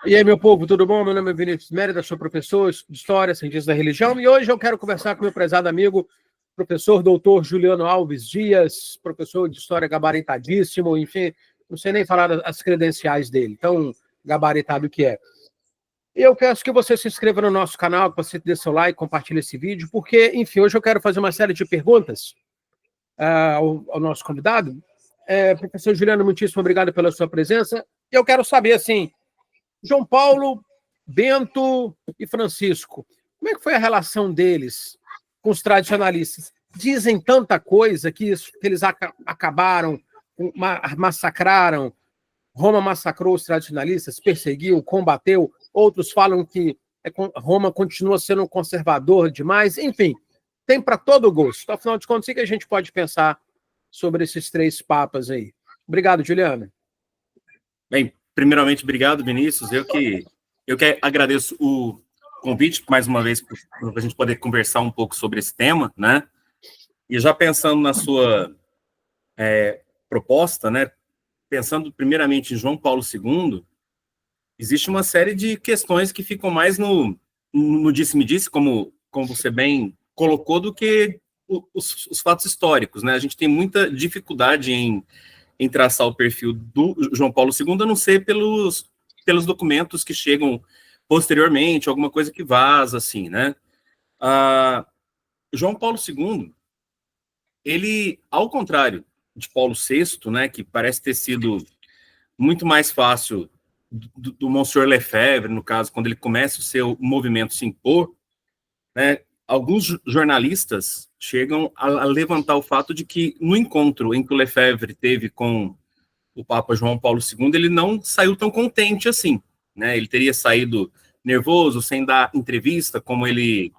E aí, meu povo, tudo bom? Meu nome é Vinícius Mérida, sou professor de História, Cientista da Religião, e hoje eu quero conversar com meu prezado amigo, professor doutor Juliano Alves Dias, professor de História gabaritadíssimo, enfim, não sei nem falar as credenciais dele, tão gabaritado que é. Eu peço que você se inscreva no nosso canal, que você dê seu like, compartilhe esse vídeo, porque, enfim, hoje eu quero fazer uma série de perguntas ao nosso convidado. Professor Juliano, muitíssimo obrigado pela sua presença. Eu quero saber, assim, João Paulo, Bento e Francisco, como é que foi a relação deles com os tradicionalistas? Dizem tanta coisa que eles acabaram, massacraram, Roma massacrou os tradicionalistas, perseguiu, combateu, outros falam que Roma continua sendo um conservador demais, enfim, tem para todo gosto. Afinal de contas, o que a gente pode pensar sobre esses três papas aí? Obrigado, Juliana. Bem, primeiramente, obrigado, Vinícius. Eu que agradeço o convite, mais uma vez, para a gente poder conversar um pouco sobre esse tema, né? E já pensando na sua proposta, né? Pensando primeiramente em João Paulo II, existe uma série de questões que ficam mais no disse-me-disse, como você bem colocou, do que os fatos históricos, né? A gente tem muita dificuldade em traçar o perfil do João Paulo II, a não ser pelos documentos que chegam posteriormente, alguma coisa que vaza, assim, né? João Paulo II, ele, ao contrário de Paulo VI, né, que parece ter sido muito mais fácil do Monsieur Lefebvre, no caso, quando ele começa o seu movimento se impor, né, alguns jornalistas chegam a levantar o fato de que no encontro em que o Lefebvre teve com o Papa João Paulo II, ele não saiu tão contente assim, né? Ele teria saído nervoso, sem dar entrevista, como ele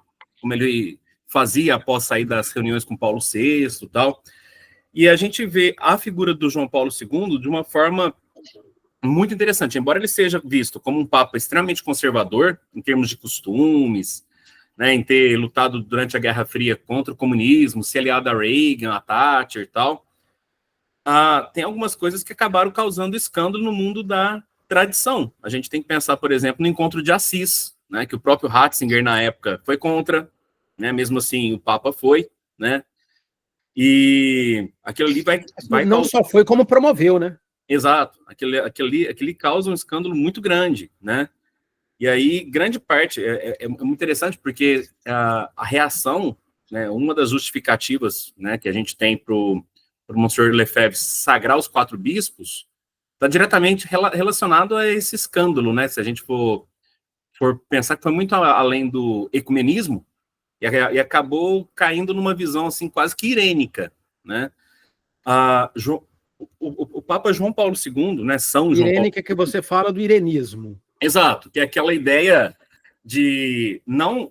fazia após sair das reuniões com Paulo VI e tal. E a gente vê a figura do João Paulo II de uma forma muito interessante. Embora ele seja visto como um Papa extremamente conservador, em termos de costumes, né, em ter lutado durante a Guerra Fria contra o comunismo, se aliado a Reagan, a Thatcher e tal, tem algumas coisas que acabaram causando escândalo no mundo da tradição. A gente tem que pensar, por exemplo, no encontro de Assis, né, que o próprio Ratzinger, na época, foi contra, né, mesmo assim, o Papa foi, né, e aquilo ali vai não só foi, como promoveu, né? Exato, aquele causa um escândalo muito grande, né, e aí, grande parte, é muito interessante, porque a reação, né, uma das justificativas, né, que a gente tem para o Monsieur Lefebvre sagrar os 4 bispos, está diretamente relacionado a esse escândalo, né? Se a gente for pensar que foi muito além do ecumenismo, e acabou caindo numa visão assim quase que irênica, né? O Papa João Paulo II, né? São João Paulo... Irênica, que você fala do irenismo. Exato, que é aquela ideia de não...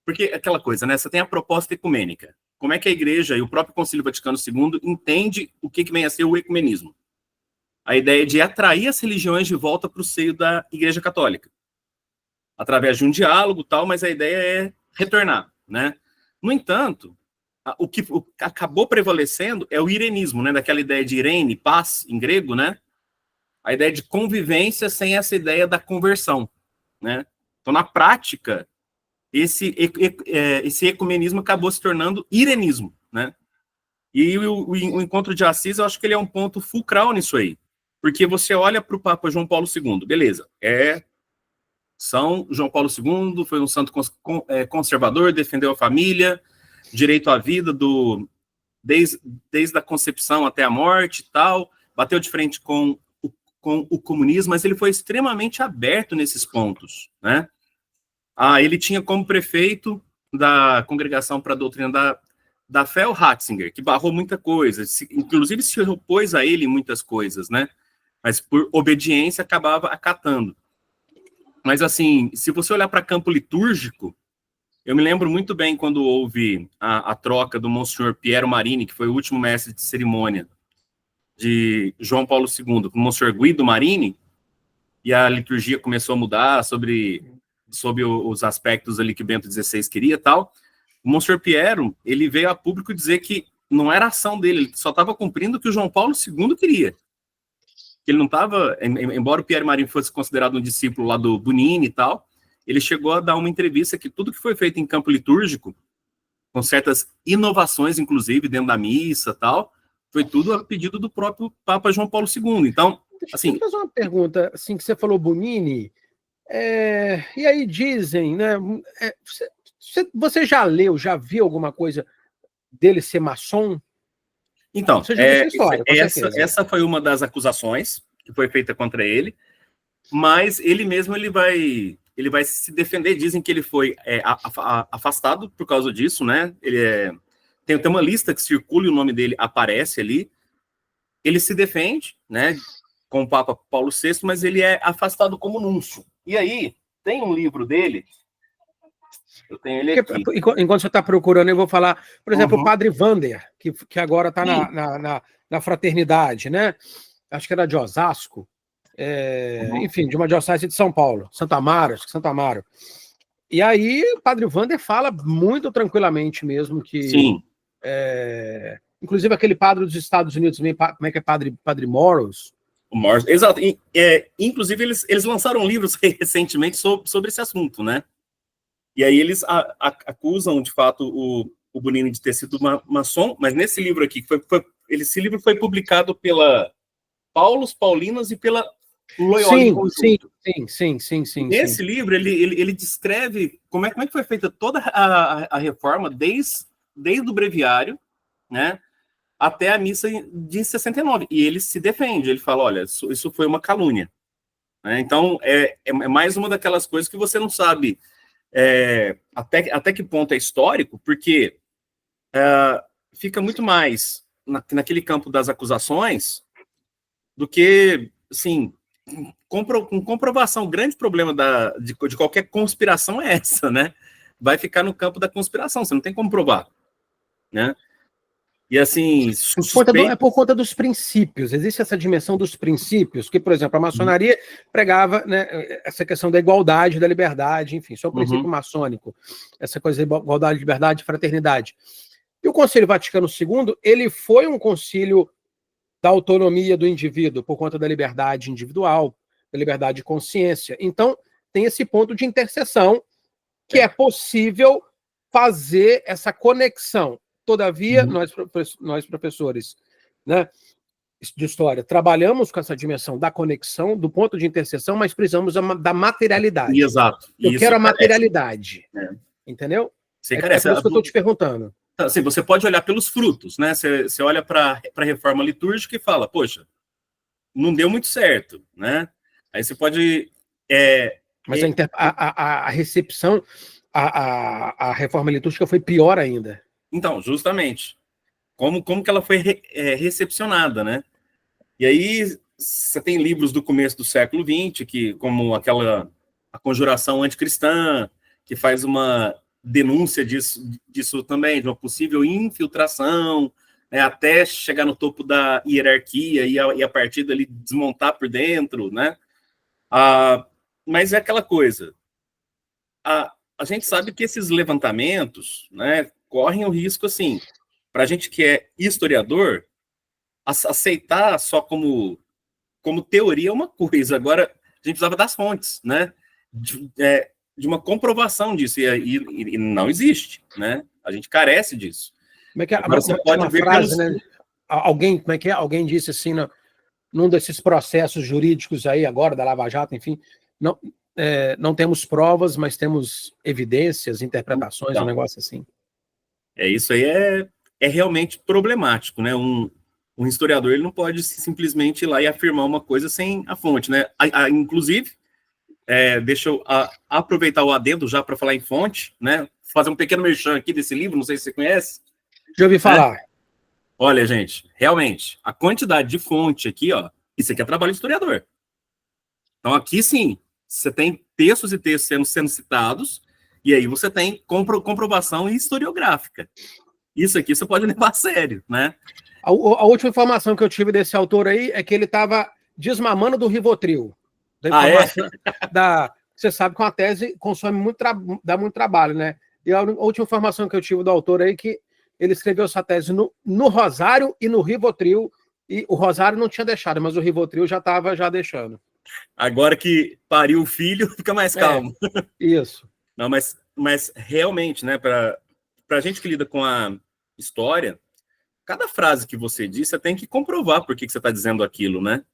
Porque aquela coisa, né? Você tem a proposta ecumênica. Como é que a Igreja e o próprio Concílio Vaticano II entende o que vem a ser o ecumenismo? A ideia de atrair as religiões de volta para o seio da Igreja Católica, através de um diálogo, tal, mas a ideia é retornar, né? No entanto, o que acabou prevalecendo é o irenismo, né? Daquela ideia de Irene, paz, em grego, né? A ideia de convivência sem essa ideia da conversão, né? Então, na prática, esse ecumenismo acabou se tornando irenismo, né? E o encontro de Assis, eu acho que ele é um ponto fulcral nisso aí, porque você olha para o Papa João Paulo II, beleza, São João Paulo II, foi um santo conservador, defendeu a família, direito à vida desde a concepção até a morte e tal, bateu de frente com o comunismo, mas ele foi extremamente aberto nesses pontos, né? Ele tinha como prefeito da Congregação para a Doutrina da Fé o Ratzinger, que barrou muita coisa, inclusive se opôs a ele em muitas coisas, né? Mas por obediência acabava acatando. Mas assim, se você olhar para campo litúrgico, eu me lembro muito bem quando houve a troca do Monsenhor Piero Marini, que foi o último mestre de cerimônia de João Paulo II, com o Monsenhor Guido Marini, e a liturgia começou a mudar sobre os aspectos ali que Bento XVI queria e tal. O Monsenhor Piero, ele veio a público dizer que não era ação dele, ele só estava cumprindo o que o João Paulo II queria. que ele não estava, embora o Pierre Marin fosse considerado um discípulo lá do Bonini e tal, ele chegou a dar uma entrevista que tudo que foi feito em campo litúrgico, com certas inovações, inclusive, dentro da missa e tal, foi tudo a pedido do próprio Papa João Paulo II. Então, assim... Deixa eu fazer uma pergunta, assim, que você falou Bonini, e aí dizem, né, você já leu, já viu alguma coisa dele ser maçom? Então, Você já viu essa história, com certeza. essa foi uma das acusações que foi feita contra ele, mas ele mesmo ele vai se defender. Dizem que ele foi afastado por causa disso, né? Tem uma lista que circula e o nome dele aparece ali. Ele se defende, né, com o Papa Paulo VI, mas ele é afastado como núncio. E aí, tem um livro dele, eu tenho ele aqui. Enquanto você está procurando, eu vou falar, por exemplo, o Padre Vander, que agora está na fraternidade, né? Acho que era de Osasco, enfim, de uma diocese de São Paulo, Santo Amaro, acho que Santo Amaro. E aí o Padre Vander fala muito tranquilamente mesmo que... Sim. Inclusive aquele padre dos Estados Unidos, como é que é, Padre Morris? O Morris, exato. Inclusive, eles lançaram livros recentemente sobre esse assunto, né? E aí eles acusam, de fato, o Bonini de ter sido maçom, mas nesse livro aqui, esse livro foi publicado pela Paulus Paulinas e pela Loyola em conjunto. Sim. Nesse livro, ele descreve como é que foi feita toda a reforma, desde o breviário, né, até a missa de 69. E ele se defende, ele fala, olha, isso foi uma calúnia. Né? Então, é mais uma daquelas coisas que você não sabe até que ponto é histórico, porque fica muito mais naquele campo das acusações do que, assim, com comprovação. O grande problema de qualquer conspiração é essa, né? Vai ficar no campo da conspiração, você não tem como provar, né? E assim... É por conta dos princípios, existe essa dimensão dos princípios, que, por exemplo, a maçonaria pregava, né, essa questão da igualdade, da liberdade, enfim, isso é um princípio maçônico, essa coisa de igualdade, liberdade, fraternidade. E o Concílio Vaticano II, ele foi um concílio da autonomia do indivíduo, por conta da liberdade individual, da liberdade de consciência. Então, tem esse ponto de interseção, que é possível fazer essa conexão. Todavia, nós professores, né, de história, trabalhamos com essa dimensão da conexão, do ponto de interseção, mas precisamos da materialidade. Exato. Eu quero a materialidade. Entendeu? Você por isso que eu estou te perguntando. Assim, você pode olhar pelos frutos, né? Você olha para a reforma litúrgica e fala, poxa, não deu muito certo, né? Aí você pode... Mas a recepção, a reforma litúrgica foi pior ainda. Então, justamente. Como que ela foi recepcionada, né? E aí, você tem livros do começo do século XX, como a Conjuração Anticristã, que faz uma denúncia disso também, de uma possível infiltração, né, até chegar no topo da hierarquia e a partir dali desmontar por dentro, né? Mas é aquela coisa. A gente sabe que esses levantamentos, né, correm o risco, assim, para a gente que é historiador, aceitar só como teoria é uma coisa. Agora, a gente precisava das fontes, né? De uma comprovação disso, e não existe, né? A gente carece disso. Como é que agora, você pode ver frase, né? Como é que é? Alguém disse assim, num desses processos jurídicos aí agora, da Lava Jato, enfim, não temos provas, mas temos evidências, interpretações, um negócio assim. Isso aí é realmente problemático, né? Um historiador ele não pode simplesmente ir lá e afirmar uma coisa sem a fonte, né? Inclusive, deixa eu aproveitar o adendo já para falar em fonte, né? Fazer um pequeno merchan aqui desse livro, não sei se você conhece. Já ouvi falar. Olha, gente, realmente, a quantidade de fonte aqui, ó, isso aqui é trabalho de historiador. Então, aqui sim, você tem textos e textos sendo citados, e aí você tem comprovação historiográfica. Isso aqui você pode levar a sério, né? A última informação que eu tive desse autor aí é que ele estava desmamando do Rivotril. Você sabe que uma tese consome dá muito trabalho, né? E a última informação que eu tive do autor aí é que ele escreveu essa tese no Rosário e no Rivotril, E o Rosário não tinha deixado, mas o Rivotril já estava deixando. Agora que pariu o filho, fica mais calmo. Isso. Não, mas realmente, né, para a gente que lida com a história, cada frase que você diz, você tem que comprovar por que você está dizendo aquilo, né?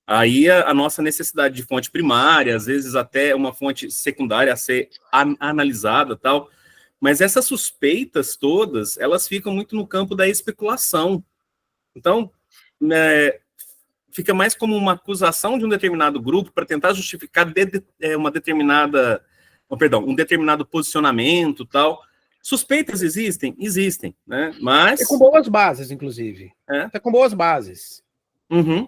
Aí a nossa necessidade de fonte primária, às vezes até uma fonte secundária a ser analisada, tal. Mas essas suspeitas todas, elas ficam muito no campo da especulação. Então, fica mais como uma acusação de um determinado grupo para tentar justificar um determinado posicionamento, tal. Suspeitas existem? Existem, né? Mas... E com boas bases, inclusive. É com boas bases. Uhum.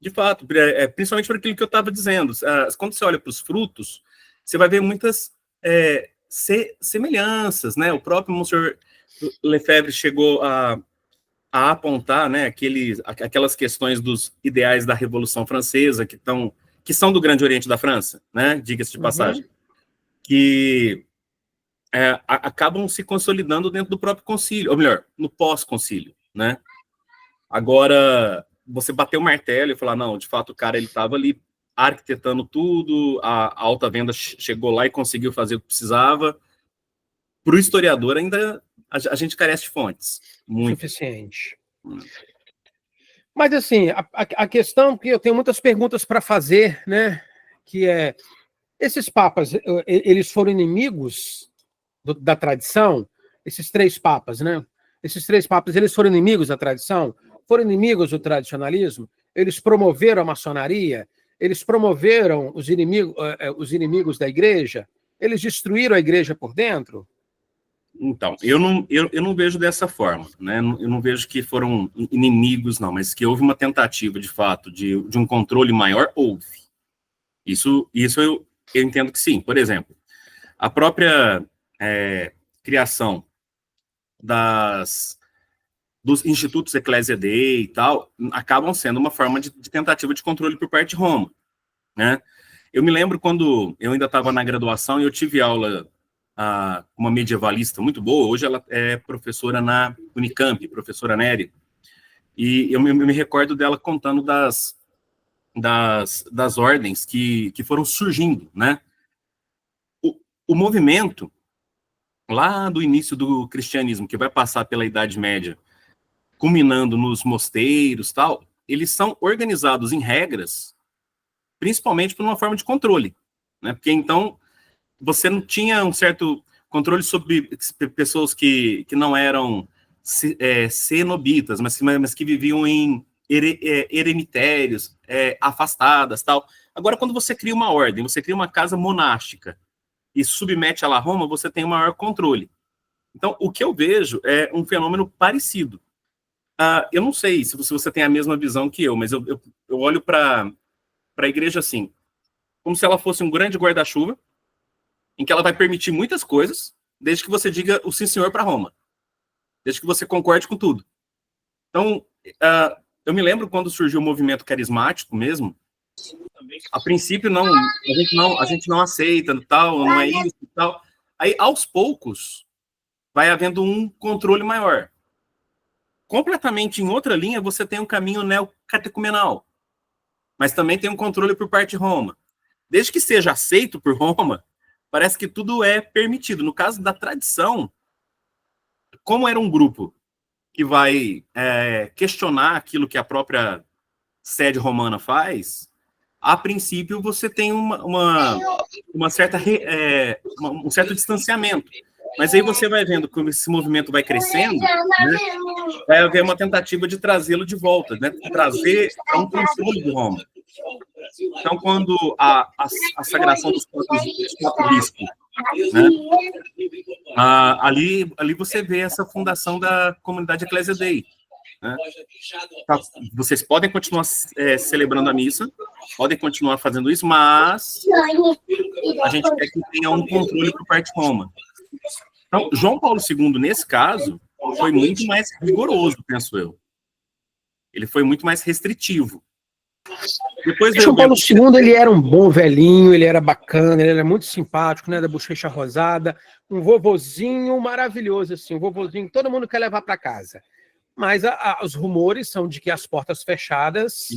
De fato, principalmente por aquilo que eu estava dizendo. Quando você olha para os frutos, você vai ver muitas semelhanças, né? O próprio Monsieur Lefebvre chegou a apontar, né, aquelas questões dos ideais da Revolução Francesa que são do Grande Oriente da França, né? Diga-se de passagem, que acabam se consolidando dentro do próprio concílio, ou melhor, no pós-concílio, né? Agora, você bater o martelo e falar, não, de fato o cara ele estava ali arquitetando tudo, a alta venda chegou lá e conseguiu fazer o que precisava. Para o historiador, ainda a gente carece de fontes. Muito. Suficiente. Mas, assim, a questão que eu tenho muitas perguntas para fazer, né, que esses papas, eles foram inimigos da tradição? Esses 3 papas, né? Esses 3 papas, eles foram inimigos da tradição? Foram inimigos do tradicionalismo? Eles promoveram a maçonaria? Eles promoveram os inimigos da igreja? Eles destruíram a igreja por dentro? Então, eu não vejo dessa forma, né? Eu não vejo que foram inimigos, não, mas que houve uma tentativa, de fato, de um controle maior, houve. Isso eu entendo que sim. Por exemplo, a própria criação dos institutos Ecclesia Dei e tal, acabam sendo uma forma de tentativa de controle por parte de Roma, né? Eu me lembro quando eu ainda estava na graduação e eu tive aula uma medievalista muito boa, hoje ela é professora na Unicamp, professora Nery, e eu me recordo dela contando das ordens que foram surgindo, né? O movimento, lá do início do cristianismo, que vai passar pela Idade Média, culminando nos mosteiros, tal, eles são organizados em regras, principalmente por uma forma de controle, né? Porque então você não tinha um certo controle sobre pessoas que não eram cenobitas, mas que viviam em eremitérios, afastadas, tal. Agora, quando você cria uma ordem, você cria uma casa monástica e submete ela a Roma, você tem um maior controle. Então, o que eu vejo é um fenômeno parecido. Eu não sei se você tem a mesma visão que eu, mas eu olho para a igreja assim, como se ela fosse um grande guarda-chuva, em que ela vai permitir muitas coisas, desde que você diga o sim, senhor para Roma. Desde que você concorde com tudo. Então, eu me lembro quando surgiu o movimento carismático mesmo, a princípio a gente não aceita, tal, não é isso e tal. Aí, aos poucos, vai havendo um controle maior. Completamente em outra linha, você tem um caminho neocatecumenal, mas também tem um controle por parte de Roma. Desde que seja aceito por Roma, parece que tudo é permitido. No caso da tradição, como era um grupo que vai questionar aquilo que a própria sede romana faz, a princípio você tem um certo distanciamento. Mas aí você vai vendo como esse movimento vai crescendo, né, vai haver uma tentativa de trazê-lo de volta, né, trazer a um controle de Roma. Então, quando a sagração dos quatro bispos, né, ali você vê essa fundação da comunidade Ecclesia Dei. Né? Vocês podem continuar celebrando a missa, podem continuar fazendo isso, mas a gente quer que tenha um controle por parte de Roma. Então, João Paulo II, nesse caso, foi muito mais rigoroso, penso eu. Ele foi muito mais restritivo. João Paulo II, ele era um bom velhinho, ele era bacana, ele era muito simpático, né, da bochecha rosada, um vovozinho maravilhoso, assim, um vovozinho que todo mundo quer levar para casa. mas os rumores são de que as portas fechadas,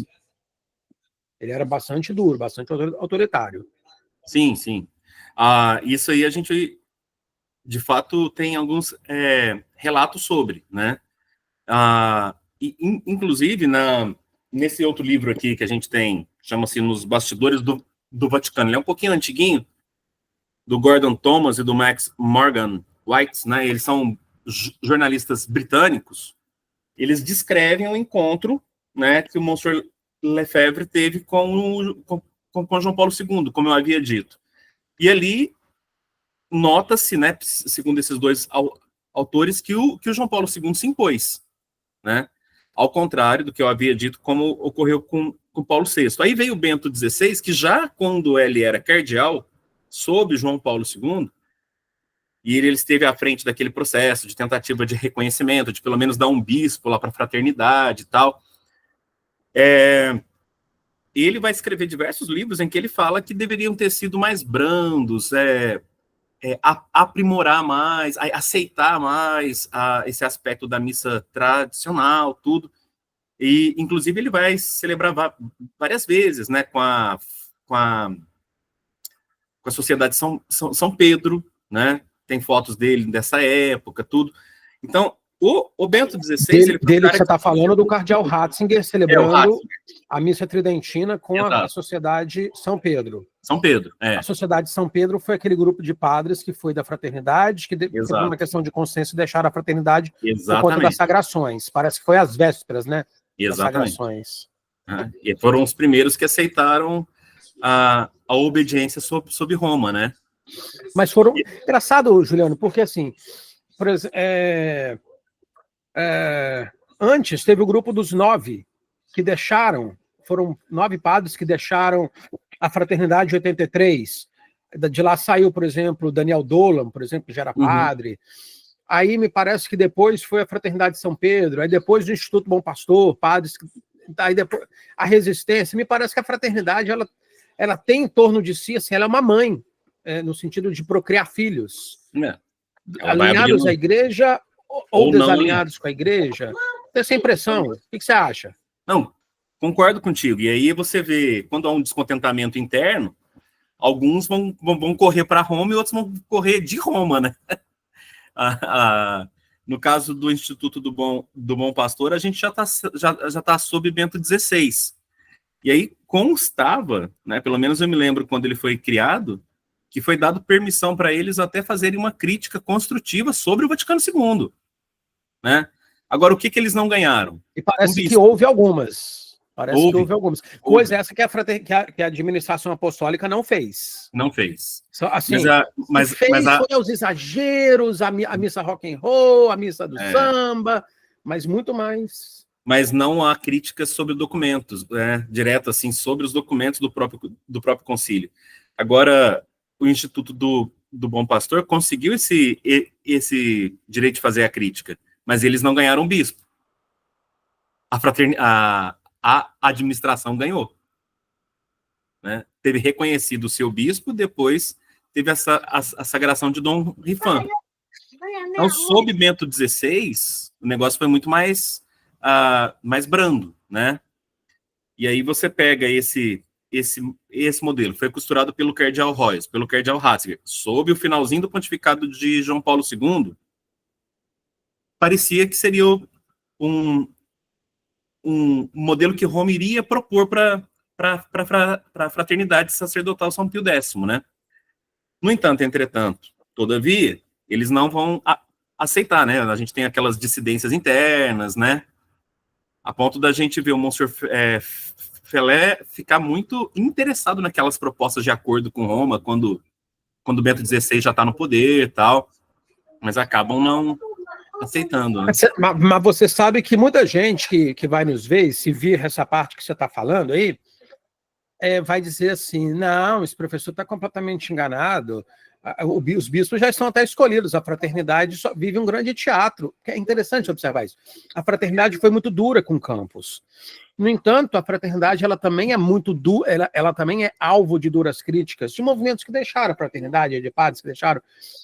ele era bastante duro, bastante autoritário. Sim, sim. Isso aí a gente, de fato, tem alguns relatos sobre, né? Inclusive, nesse outro livro aqui que a gente tem, chama-se Nos Bastidores do Vaticano, ele é um pouquinho antiguinho, do Gordon Thomas e do Max Morgan White, né? Eles são jornalistas britânicos. Eles descrevem o encontro, né, que o Monsieur Lefebvre teve com João Paulo II, como eu havia dito. E ali nota-se, né, segundo esses dois autores, que o João Paulo II se impôs, né? Ao contrário do que eu havia dito, como ocorreu com Paulo VI. Aí veio o Bento XVI, que já quando ele era cardeal, sob João Paulo II, e ele esteve à frente daquele processo de tentativa de reconhecimento, de pelo menos dar um bispo lá para a fraternidade e tal. Ele vai escrever diversos livros em que ele fala que deveriam ter sido mais brandos, aprimorar mais, aceitar mais esse aspecto da missa tradicional, tudo. E, inclusive, ele vai celebrar várias vezes, né, com a Sociedade São Pedro, né? Tem fotos dele dessa época, tudo. Então, o Bento XVI... Dele que você está falando do cardeal Ratzinger, celebrando a missa tridentina com a Sociedade São Pedro. São Pedro, A Sociedade São Pedro foi aquele grupo de padres que foi da fraternidade, que por uma questão de consciência deixaram a fraternidade por conta das sagrações. Parece que foi às vésperas, né? Exatamente. Das sagrações. E foram os primeiros que aceitaram a obediência sob Roma, né? Mas foram... Engraçado, Juliano, porque assim, por exemplo, antes teve o grupo dos 9 que deixaram, foram 9 padres que deixaram a fraternidade de 83. De lá saiu, por exemplo, Daniel Dolan, por exemplo, que já era padre. Aí me parece que depois foi a Fraternidade de São Pedro, aí depois o Instituto Bom Pastor, padres, aí depois a Resistência. Me parece que a fraternidade ela tem em torno de si, assim, ela é uma mãe, no sentido de procriar filhos. Alinhados à igreja ou desalinhados com a igreja? Tem essa impressão. O que você acha? Não, concordo contigo. E aí você vê, quando há um descontentamento interno, alguns vão correr para Roma e outros vão correr de Roma, né? No caso do Instituto do Bom Pastor, a gente já tá sob Bento XVI. E aí constava, né, pelo menos eu me lembro quando ele foi criado, que foi dado permissão para eles até fazerem uma crítica construtiva sobre o Vaticano II. Né? Agora, o que eles não ganharam? E parece que houve algumas. Coisa essa que a administração apostólica não fez. Não fez. Assim, foi os exageros, a missa rock and roll, a missa do samba, mas muito mais. Mas não há críticas sobre documentos, né? Direto assim, sobre os documentos do próprio concílio. Agora, o Instituto do Bom Pastor conseguiu esse direito de fazer a crítica, mas eles não ganharam bispo. A administração ganhou. Né? Teve reconhecido o seu bispo, depois teve a sagração de Dom Rifan. Então, sob Bento XVI, o negócio foi muito mais brando, né? E aí você pega esse modelo, foi costurado pelo cardeal Royce, pelo cardeal Ratzinger, sob o finalzinho do pontificado de João Paulo II, parecia que seria um modelo que Roma iria propor para a fraternidade sacerdotal São Pio X, né? No entanto, entretanto, todavia, eles não vão aceitar, né? A gente tem aquelas dissidências internas, né? A ponto da gente ver o Monsieur Felé ficar muito interessado naquelas propostas de acordo com Roma, quando Bento XVI já está no poder e tal, mas acabam não aceitando, né? Mas você sabe que muita gente que vai nos ver, se vir essa parte que você está falando aí, vai dizer assim, não, esse professor está completamente enganado, os bispos já estão até escolhidos, a fraternidade só vive um grande teatro. É interessante observar isso. A fraternidade foi muito dura com Campos. No entanto, a fraternidade ela também é muito dura, ela também é alvo de duras críticas, de movimentos que deixaram a fraternidade, de padres que deixaram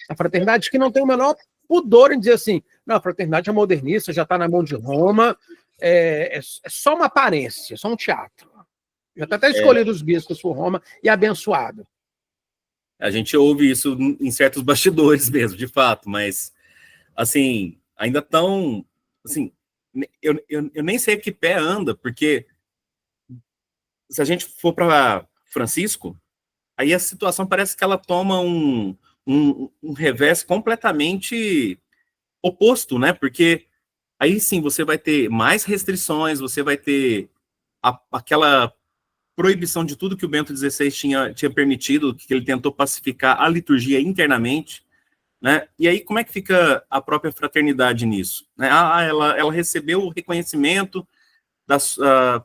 a fraternidade, que não tem o menor pudor em dizer assim, não, a fraternidade é modernista, já está na mão de Roma, é só uma aparência, só um teatro. Já está até escolhido os bispos por Roma e abençoado. A gente ouve isso em certos bastidores mesmo, de fato, mas, assim, ainda tão, assim, eu nem sei que pé anda, porque se a gente for para Francisco, aí a situação parece que ela toma um revés completamente oposto, né? Porque aí sim você vai ter mais restrições, você vai ter aquela proibição de tudo que o Bento XVI tinha permitido, que ele tentou pacificar a liturgia internamente, né? E aí como é que fica a própria fraternidade nisso? Né? Ela recebeu o reconhecimento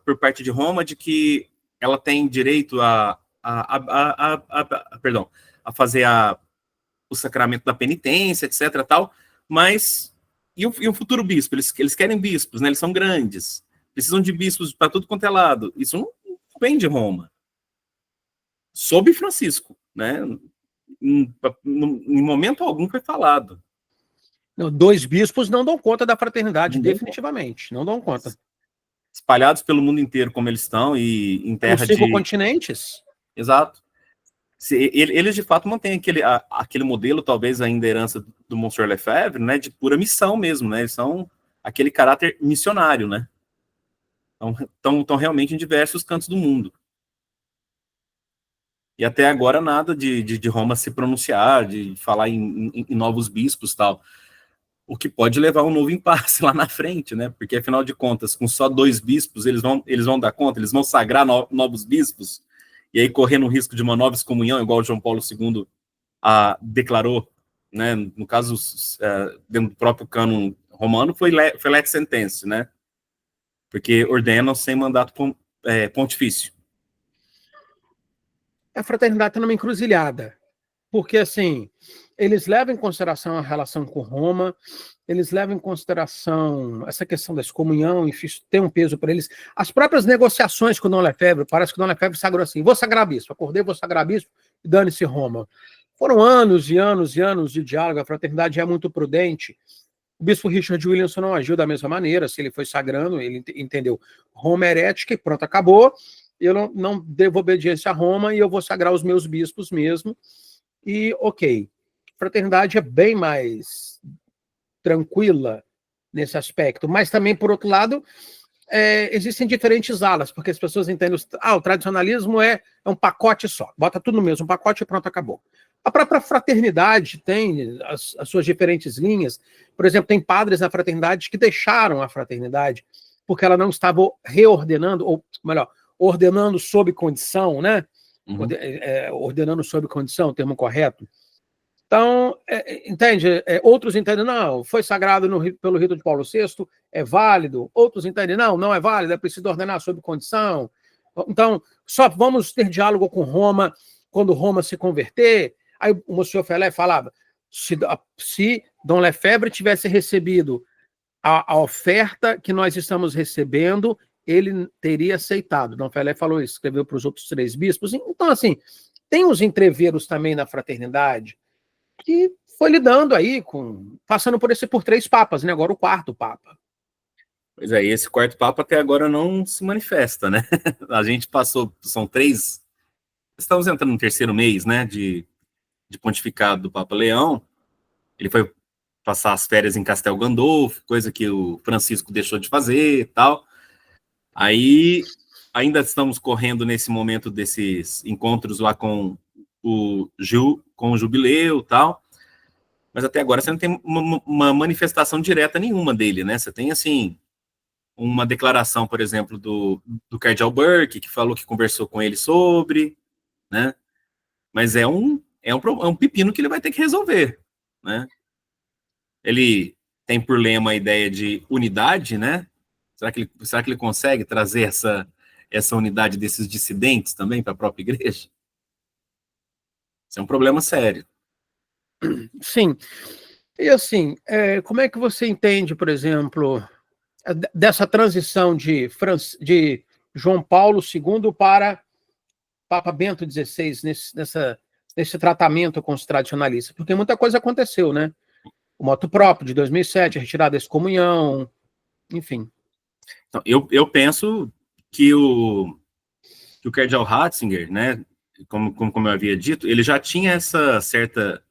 por parte de Roma de que ela tem direito perdão, a fazer o sacramento da penitência, etc. Tal, mas e o futuro bispo? Eles querem bispos, né? Eles são grandes, precisam de bispos para tudo quanto é lado. Isso não vem de Roma. Sob Francisco, né? Em momento algum foi falado. Não, 2 bispos não dão conta da fraternidade, definitivamente, não dão conta. Espalhados pelo mundo inteiro como eles estão e em terra de... 5 continentes. Exato. Eles de fato mantêm aquele modelo, talvez ainda herança do Monsieur Lefebvre, né, de pura missão mesmo, né? Eles são aquele caráter missionário, né? Estão realmente em diversos cantos do mundo. E até agora nada de Roma se pronunciar, de falar em novos bispos e tal. O que pode levar a um novo impasse lá na frente, né? Porque, afinal de contas, com só 2 bispos, eles vão dar conta, eles vão sagrar novos bispos, e aí correndo o risco de uma nova excomunhão, igual o João Paulo II declarou, né? No caso, dentro do próprio cânon romano, foi lex sententia, né? Porque ordenam sem mandato pontifício. A fraternidade está numa encruzilhada, porque, assim, eles levam em consideração a relação com Roma, eles levam em consideração essa questão da excomunhão, enfim, isso tem um peso para eles. As próprias negociações com o Dom Lefebvre, parece que o Dom Lefebvre sagrou assim, vou sagrar bispo, acordei, vou sagrar bispo, e dane-se Roma. Foram anos e anos e anos de diálogo, a fraternidade é muito prudente. O bispo Richard Williamson não agiu da mesma maneira, se ele foi sagrando, ele entendeu, Roma é herética e pronto, acabou, eu não devo obediência a Roma e eu vou sagrar os meus bispos mesmo, e ok. Fraternidade é bem mais tranquila nesse aspecto, mas também, por outro lado, existem diferentes alas, porque as pessoas entendem, o tradicionalismo é um pacote só, bota tudo no mesmo pacote e pronto, acabou. A própria fraternidade tem as suas diferentes linhas, por exemplo, tem padres na fraternidade que deixaram a fraternidade porque ela não estava reordenando, ou melhor, ordenando sob condição, né? Uhum. Ordenando sob condição, termo correto. Então, entende? Outros entendem, não, foi sagrado pelo rito de Paulo VI, é válido. Outros entendem, não é válido, é preciso ordenar sob condição. Então, só vamos ter diálogo com Roma quando Roma se converter. Aí o Monsieur Felé falava, se Dom Lefebvre tivesse recebido a oferta que nós estamos recebendo, ele teria aceitado. Dom Felé falou isso, escreveu para os outros 3 bispos. Então, assim, tem os entreveros também na fraternidade, que foi lidando aí passando por 3 papas, né? Agora o 4º papa. Pois é, e esse 4º papa até agora não se manifesta, né? A gente passou, são 3, estamos entrando no 3º mês, né, de pontificado do Papa Leão. Ele foi passar as férias em Castel Gandolfo, coisa que o Francisco deixou de fazer e tal. Aí ainda estamos correndo nesse momento desses encontros lá com o jubileu e tal, mas até agora você não tem uma manifestação direta nenhuma dele, né? Você tem, assim, uma declaração, por exemplo, do Cardeal Burke, que falou que conversou com ele sobre, né? Mas é um pepino que ele vai ter que resolver, né? Ele tem por lema a ideia de unidade, né? Será que ele consegue trazer essa unidade desses dissidentes também para a própria igreja? Isso é um problema sério. Sim. E assim, como é que você entende, por exemplo, dessa transição de João Paulo II para Papa Bento XVI nesse tratamento com os tradicionalistas? Porque muita coisa aconteceu, né? o motu proprio de 2007, a retirada da excomunhão, enfim. Então, eu penso que o cardeal Ratzinger, né, como eu havia dito, ele já tinha essa certa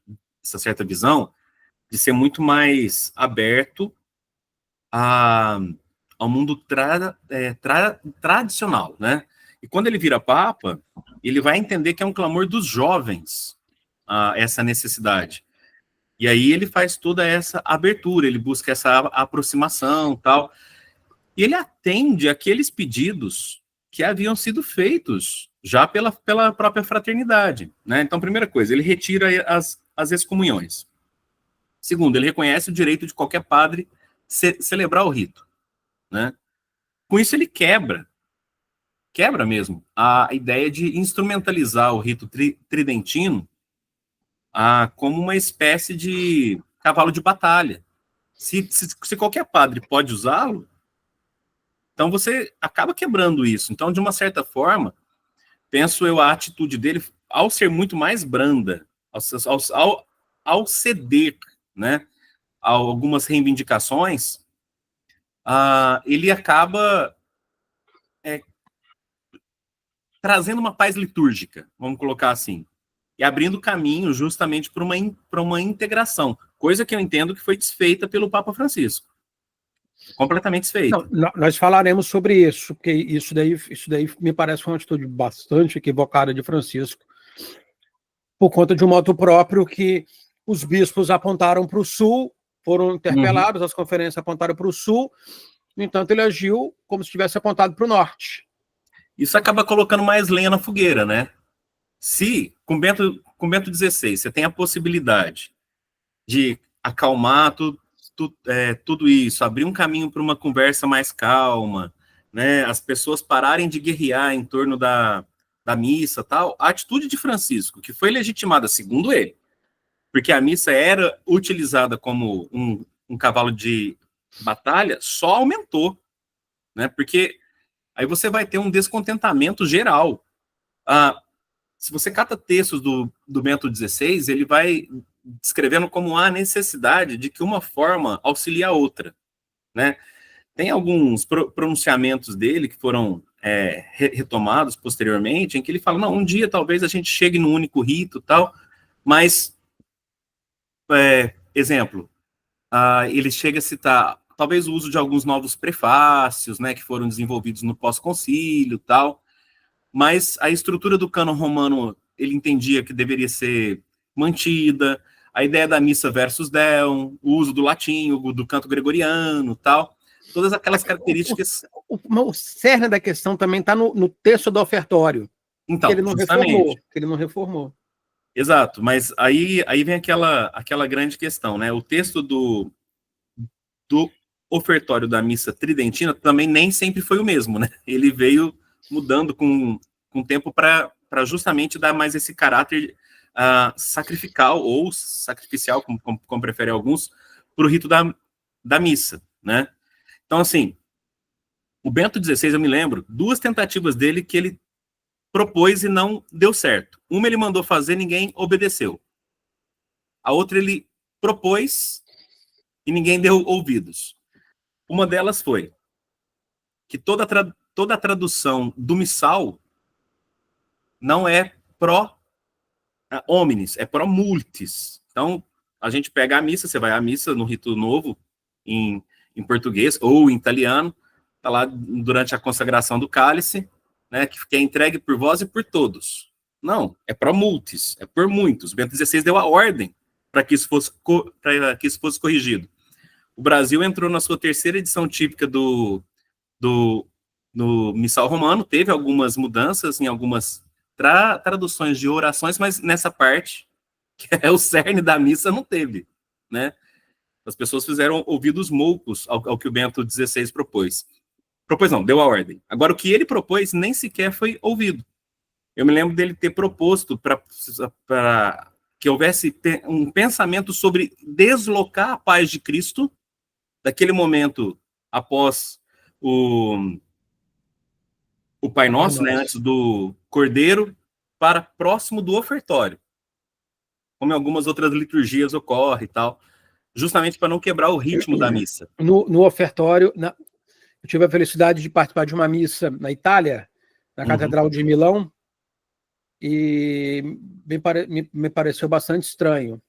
visão de ser muito mais aberto ao mundo tradicional, né? E quando ele vira papa, ele vai entender que é um clamor dos jovens essa necessidade. E aí ele faz toda essa abertura, ele busca essa aproximação, tal. E ele atende aqueles pedidos que haviam sido feitos já pela própria fraternidade, né? Então, primeira coisa, ele retira as excomunhões. Segundo, ele reconhece o direito de qualquer padre celebrar o rito, né? Com isso, ele quebra mesmo a ideia de instrumentalizar o rito tridentino como uma espécie de cavalo de batalha. Se qualquer padre pode usá-lo, então você acaba quebrando isso. Então, de uma certa forma, penso eu, a atitude dele, ao ser muito mais branda, ao ceder, né, a algumas reivindicações, ele acaba trazendo uma paz litúrgica, vamos colocar assim, e abrindo caminho justamente para uma integração, coisa que eu entendo que foi desfeita pelo Papa Francisco. Completamente desfeita. Não, nós falaremos sobre isso, porque isso daí me parece uma atitude bastante equivocada de Francisco, por conta de um motu próprio que os bispos apontaram para o sul, foram interpelados, as conferências apontaram para o sul, no entanto ele agiu como se tivesse apontado para o norte. Isso acaba colocando mais lenha na fogueira, né? Se, com Bento XVI, você tem a possibilidade de acalmar tudo isso, abrir um caminho para uma conversa mais calma, né? As pessoas pararem de guerrear em torno da missa, tal, a atitude de Francisco, que foi legitimada, segundo ele, porque a missa era utilizada como um cavalo de batalha, só aumentou, né? Porque aí você vai ter um descontentamento geral. Se você cata textos do Bento XVI, ele vai descrevendo como há necessidade de que uma forma auxilie a outra, né? Tem alguns pronunciamentos dele que foram retomados posteriormente, em que ele fala, não, um dia talvez a gente chegue num único rito, tal, mas, exemplo, ele chega a citar talvez o uso de alguns novos prefácios, né, que foram desenvolvidos no pós-concílio, tal, mas a estrutura do cânon romano ele entendia que deveria ser mantida, a ideia da missa versus Deum, o uso do latim, do canto gregoriano, tal, todas aquelas características. O cerne da questão também está no texto do ofertório, então, que ele não reformou. Exato, mas aí vem aquela grande questão, né? O texto do ofertório da missa tridentina também nem sempre foi o mesmo, né? Ele veio mudando com o tempo para justamente dar mais esse caráter sacrificial, ou sacrificial, como preferem alguns, para o rito da missa, né? Então, assim, o Bento XVI, eu me lembro, 2 tentativas dele que ele propôs e não deu certo. Uma ele mandou fazer, ninguém obedeceu. A outra ele propôs e ninguém deu ouvidos. Uma delas foi que toda a tradução do missal não é pro hominis, é pro multis. Então, a gente pega a missa, você vai à missa no rito novo, em português ou em italiano, está lá durante a consagração do cálice, né, que é entregue por vós e por todos. Não, é pro multis, é por muitos. Bento XVI deu a ordem para que isso fosse corrigido. O Brasil entrou na sua 3ª edição típica do Missal Romano, teve algumas mudanças em algumas traduções de orações, mas nessa parte, que é o cerne da missa, não teve, né? As pessoas fizeram ouvidos moucos ao que o Bento XVI propôs. Propôs não, deu a ordem. Agora, o que ele propôs nem sequer foi ouvido. Eu me lembro dele ter proposto para que houvesse um pensamento sobre deslocar a paz de Cristo daquele momento após o Pai Nosso, né, antes do Cordeiro, para próximo do ofertório, como em algumas outras liturgias ocorre e tal. justamente para não quebrar o ritmo da missa. No ofertório, eu tive a felicidade de participar de uma missa na Itália, na Catedral de Milão, e me pareceu bastante estranho.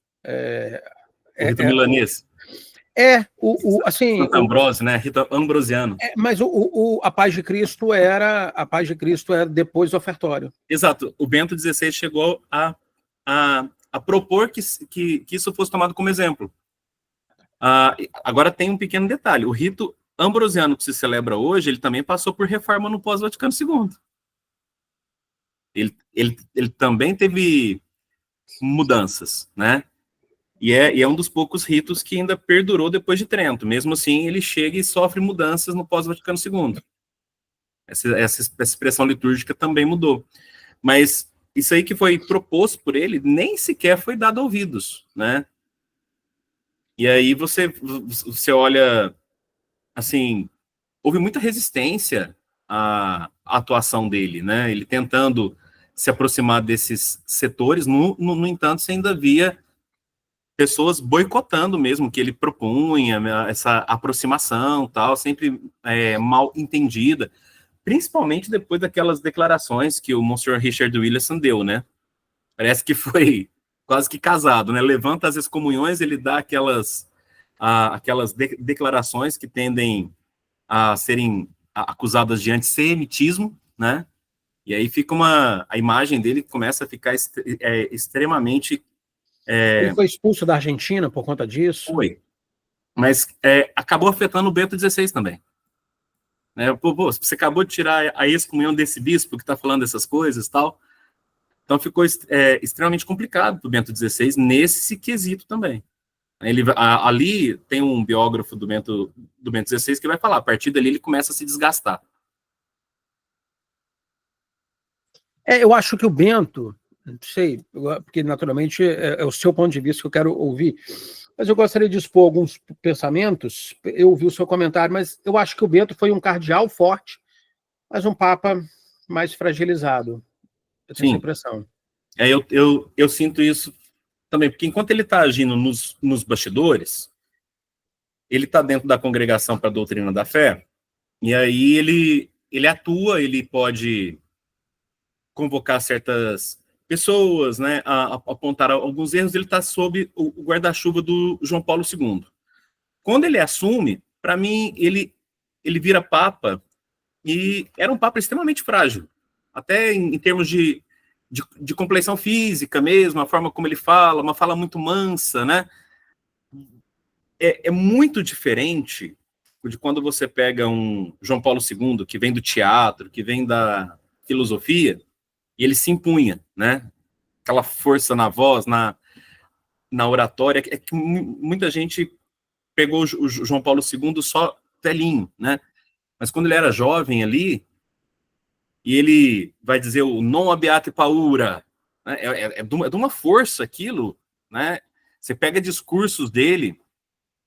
O rito milanês. Assim, Santo Ambrósio, né? Rito ambrosiano. Mas a paz de Cristo era depois do ofertório. Exato. O Bento XVI chegou a propor que isso fosse tomado como exemplo. Agora tem um pequeno detalhe. O rito ambrosiano que se celebra hoje, ele também passou por reforma no pós-Vaticano II. Ele também teve mudanças, né? E é um dos poucos ritos que ainda perdurou depois de Trento. Mesmo assim, ele chega e sofre mudanças no pós-Vaticano II. Essa expressão litúrgica também mudou. Mas isso aí que foi proposto por ele nem sequer foi dado ouvidos, né? E aí você olha, assim, houve muita resistência à atuação dele, né? Ele tentando se aproximar desses setores, no entanto, você ainda via pessoas boicotando mesmo o que ele propunha, essa aproximação, tal, sempre mal entendida, principalmente depois daquelas declarações que o Monsenhor Richard Williamson deu, né? Parece que foi quase que casado, né? Levanta as excomunhões, ele dá aquelas declarações que tendem a serem acusadas de antissemitismo, né? E aí fica a imagem dele começa a ficar extremamente... Ele foi expulso da Argentina por conta disso? Foi. Mas acabou afetando o Bento XVI também. Né? Você acabou de tirar a excomunhão desse bispo que está falando dessas coisas e tal. Então ficou extremamente complicado para o Bento XVI nesse quesito também. Ali tem um biógrafo do Bento XVI que vai falar, a partir dali ele começa a se desgastar. Eu acho que o Bento, não sei, porque naturalmente é o seu ponto de vista que eu quero ouvir, mas eu gostaria de expor alguns pensamentos. Eu ouvi o seu comentário, mas eu acho que o Bento foi um cardeal forte, mas um papa mais fragilizado. Eu tenho essa impressão. Eu sinto isso também, porque enquanto ele está agindo nos bastidores, ele está dentro da Congregação para a Doutrina da Fé, e aí ele atua, ele pode convocar certas pessoas, né, a apontar alguns erros, ele está sob o guarda-chuva do João Paulo II. Quando ele assume, para mim, ele vira papa, e era um papa extremamente frágil, até em termos de compleição física mesmo, a forma como ele fala, uma fala muito mansa, né? É muito diferente de quando você pega um João Paulo II, que vem do teatro, que vem da filosofia, e ele se impunha, né? Aquela força na voz, na oratória, que muita gente pegou o João Paulo II só velhinho, né? Mas quando ele era jovem ali, e ele vai dizer o non habeat paura, né? É de uma força aquilo, né? Você pega discursos dele,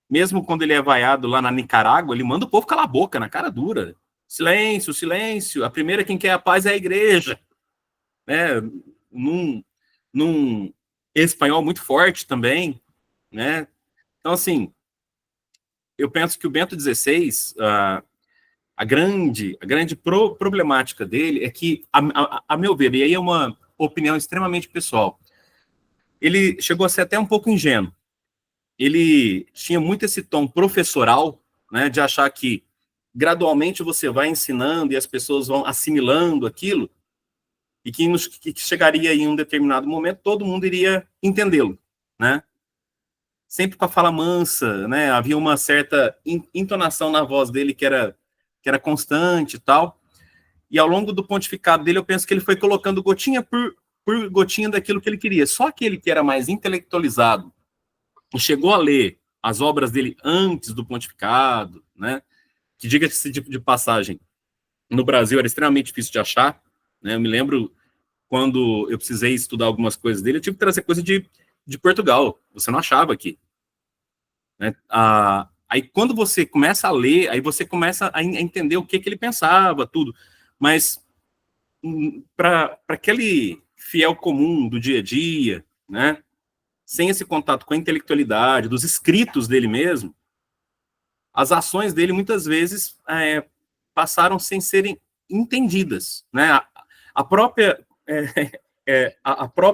mesmo quando ele é vaiado lá na Nicarágua, ele manda o povo calar a boca, na cara dura. Silêncio, silêncio, a primeira quem quer a paz é a igreja. Né? Num espanhol muito forte também, né? Então, assim, eu penso que o Bento XVI, a grande problemática dele é que, a meu ver, e aí é uma opinião extremamente pessoal, ele chegou a ser até um pouco ingênuo. Ele tinha muito esse tom professoral, né, de achar que gradualmente você vai ensinando e as pessoas vão assimilando aquilo, e que chegaria em um determinado momento, todo mundo iria entendê-lo, né? Sempre com a fala mansa, né? Havia uma certa entonação na voz dele que era constante e tal. E ao longo do pontificado dele, eu penso que ele foi colocando gotinha por gotinha daquilo que ele queria. Só aquele que era mais intelectualizado e chegou a ler as obras dele antes do pontificado, né? Que, diga-se de passagem, no Brasil era extremamente difícil de achar, né? Eu me lembro quando eu precisei estudar algumas coisas dele, eu tive que trazer coisa de Portugal. Você não achava aqui. Né? Aí quando você começa a ler, aí você começa a entender o que ele pensava, tudo. Mas para aquele fiel comum do dia a dia, né? sem esse contato com a intelectualidade, dos escritos dele mesmo, as ações dele muitas vezes passaram sem serem entendidas, né? A própria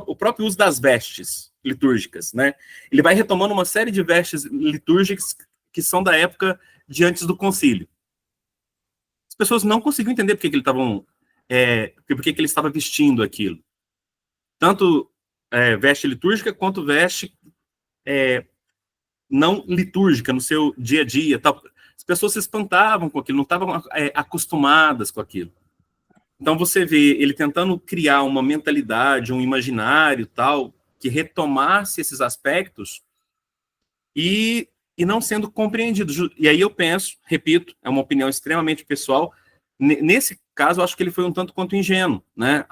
o próprio uso das vestes litúrgicas, né? Ele vai retomando uma série de vestes litúrgicas que são da época de antes do concílio. As pessoas não conseguiam entender por que ele estava vestindo aquilo. Tanto veste litúrgica quanto veste não litúrgica no seu dia a dia. Tal. As pessoas se espantavam com aquilo, não estavam acostumadas com aquilo. Então você vê ele tentando criar uma mentalidade, um imaginário tal, que retomasse esses aspectos e não sendo compreendido. E aí eu penso, repito, é uma opinião extremamente pessoal, nesse caso eu acho que ele foi um tanto quanto ingênuo, né?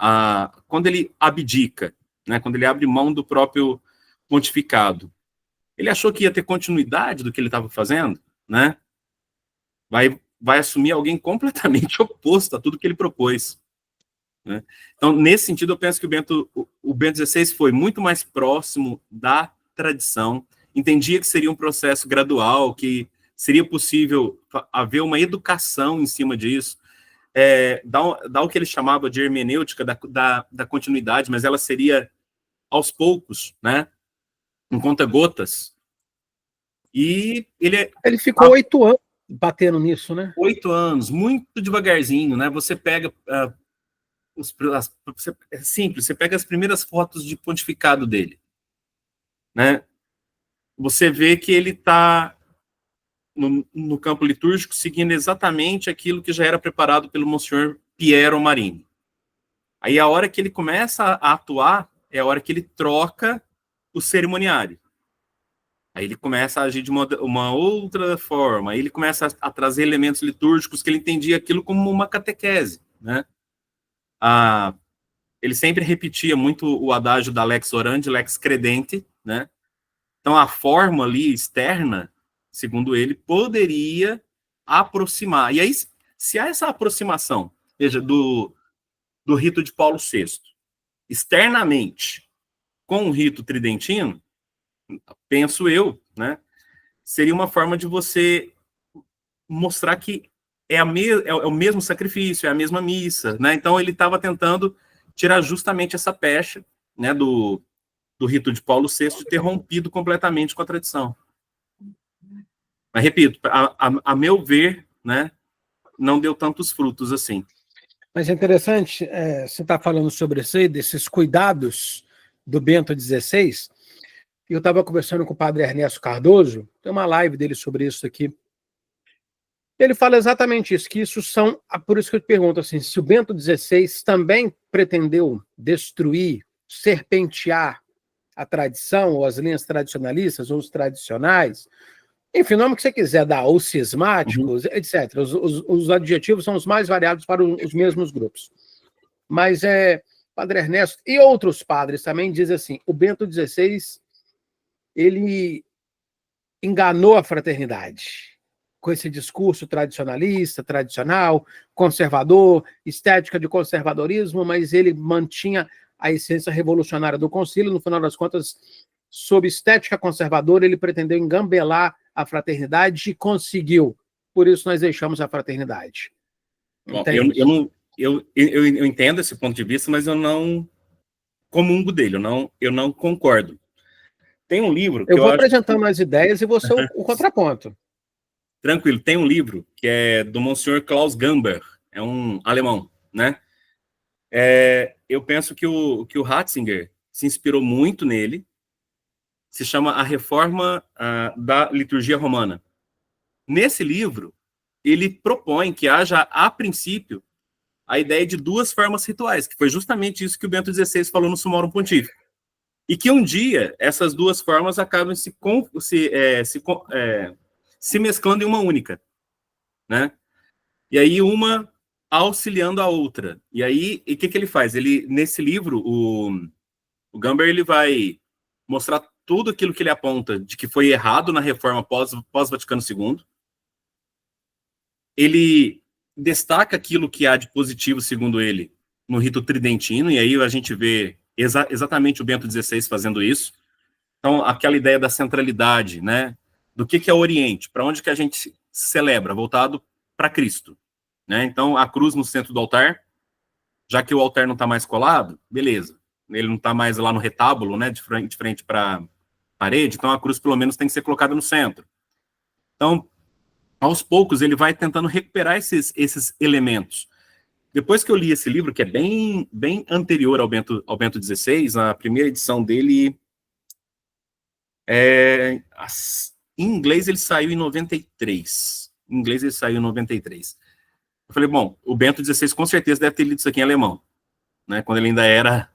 Quando ele abdica, né? Quando ele abre mão do próprio pontificado, ele achou que ia ter continuidade do que ele estava fazendo, né? Vai assumir alguém completamente oposto a tudo que ele propôs, né? Então, nesse sentido, eu penso que o Bento XVI foi muito mais próximo da tradição, entendia que seria um processo gradual, que seria possível haver uma educação em cima disso, dar o que ele chamava de hermenêutica da continuidade, mas ela seria aos poucos, né? Em conta-gotas. E ele ficou 8 anos batendo nisso, né? 8 anos, muito devagarzinho, né? Você pega é simples, você pega as primeiras fotos de pontificado dele, né? Você vê que ele está no campo litúrgico seguindo exatamente aquilo que já era preparado pelo Monsenhor Piero Marini. Aí a hora que ele começa a atuar é a hora que ele troca o cerimoniário. Aí ele começa a agir de uma outra forma, aí ele começa a trazer elementos litúrgicos que ele entendia aquilo como uma catequese, né? Ele sempre repetia muito o adágio da lex orandi, lex credente, né? Então a forma ali externa, segundo ele, poderia aproximar. E aí, se há essa aproximação, veja, do rito de Paulo VI, externamente, com o rito tridentino, penso eu, né, seria uma forma de você mostrar que é o mesmo sacrifício, é a mesma missa, né? Então ele estava tentando tirar justamente essa pecha, né, do rito de Paulo VI de ter rompido completamente com a tradição. Mas repito, a meu ver, né, não deu tantos frutos assim. Mas é interessante, você está falando sobre isso aí, desses cuidados do Bento XVI. Eu estava conversando com o padre Ernesto Cardoso, tem uma live dele sobre isso aqui. Ele fala exatamente isso, que isso são, por isso que eu te pergunto assim, se o Bento XVI também pretendeu destruir, serpentear a tradição, ou as linhas tradicionalistas, ou os tradicionais, enfim, o nome que você quiser dar, ou cismáticos, etc. Os adjetivos são os mais variados para os mesmos grupos. Mas Padre Ernesto e outros padres também dizem assim, o Bento XVI, ele enganou a fraternidade com esse discurso tradicionalista, tradicional, conservador, estética de conservadorismo, mas ele mantinha a essência revolucionária do concílio. No final das contas, sob estética conservadora, ele pretendeu engambelar a fraternidade e conseguiu. Por isso nós deixamos a fraternidade. Bom, eu entendo esse ponto de vista, mas eu não comungo dele, eu não concordo. Tem um livro que eu vou apresentando as ideias e você o contraponto. Tranquilo, tem um livro que é do Monsenhor Klaus Gamber, é um alemão, né? Eu penso que o Ratzinger se inspirou muito nele, se chama A Reforma da Liturgia Romana. Nesse livro, ele propõe que haja, a princípio, a ideia de 2 formas rituais, que foi justamente isso que o Bento XVI falou no Summorum Pontificae. E que um dia essas 2 formas acabam se mesclando em uma única, né? E aí uma auxiliando a outra. E aí, o que ele faz? Nesse livro, o Gamber, ele vai mostrar tudo aquilo que ele aponta de que foi errado na reforma pós-Vaticano II. Ele destaca aquilo que há de positivo, segundo ele, no rito tridentino, e aí a gente vê exatamente o Bento XVI fazendo isso. Então, aquela ideia da centralidade, né? Do que é o Oriente, para onde que a gente celebra, voltado para Cristo, né? Então, a cruz no centro do altar, já que o altar não está mais colado, beleza. Ele não está mais lá no retábulo, né? De frente para a parede, então a cruz pelo menos tem que ser colocada no centro. Então, aos poucos, ele vai tentando recuperar esses elementos. Depois que eu li esse livro, que é bem anterior ao Bento XVI, a primeira edição dele, em inglês ele saiu em 93. Em inglês ele saiu em 93. Eu falei, bom, o Bento XVI com certeza deve ter lido isso aqui em alemão, né, quando ele ainda era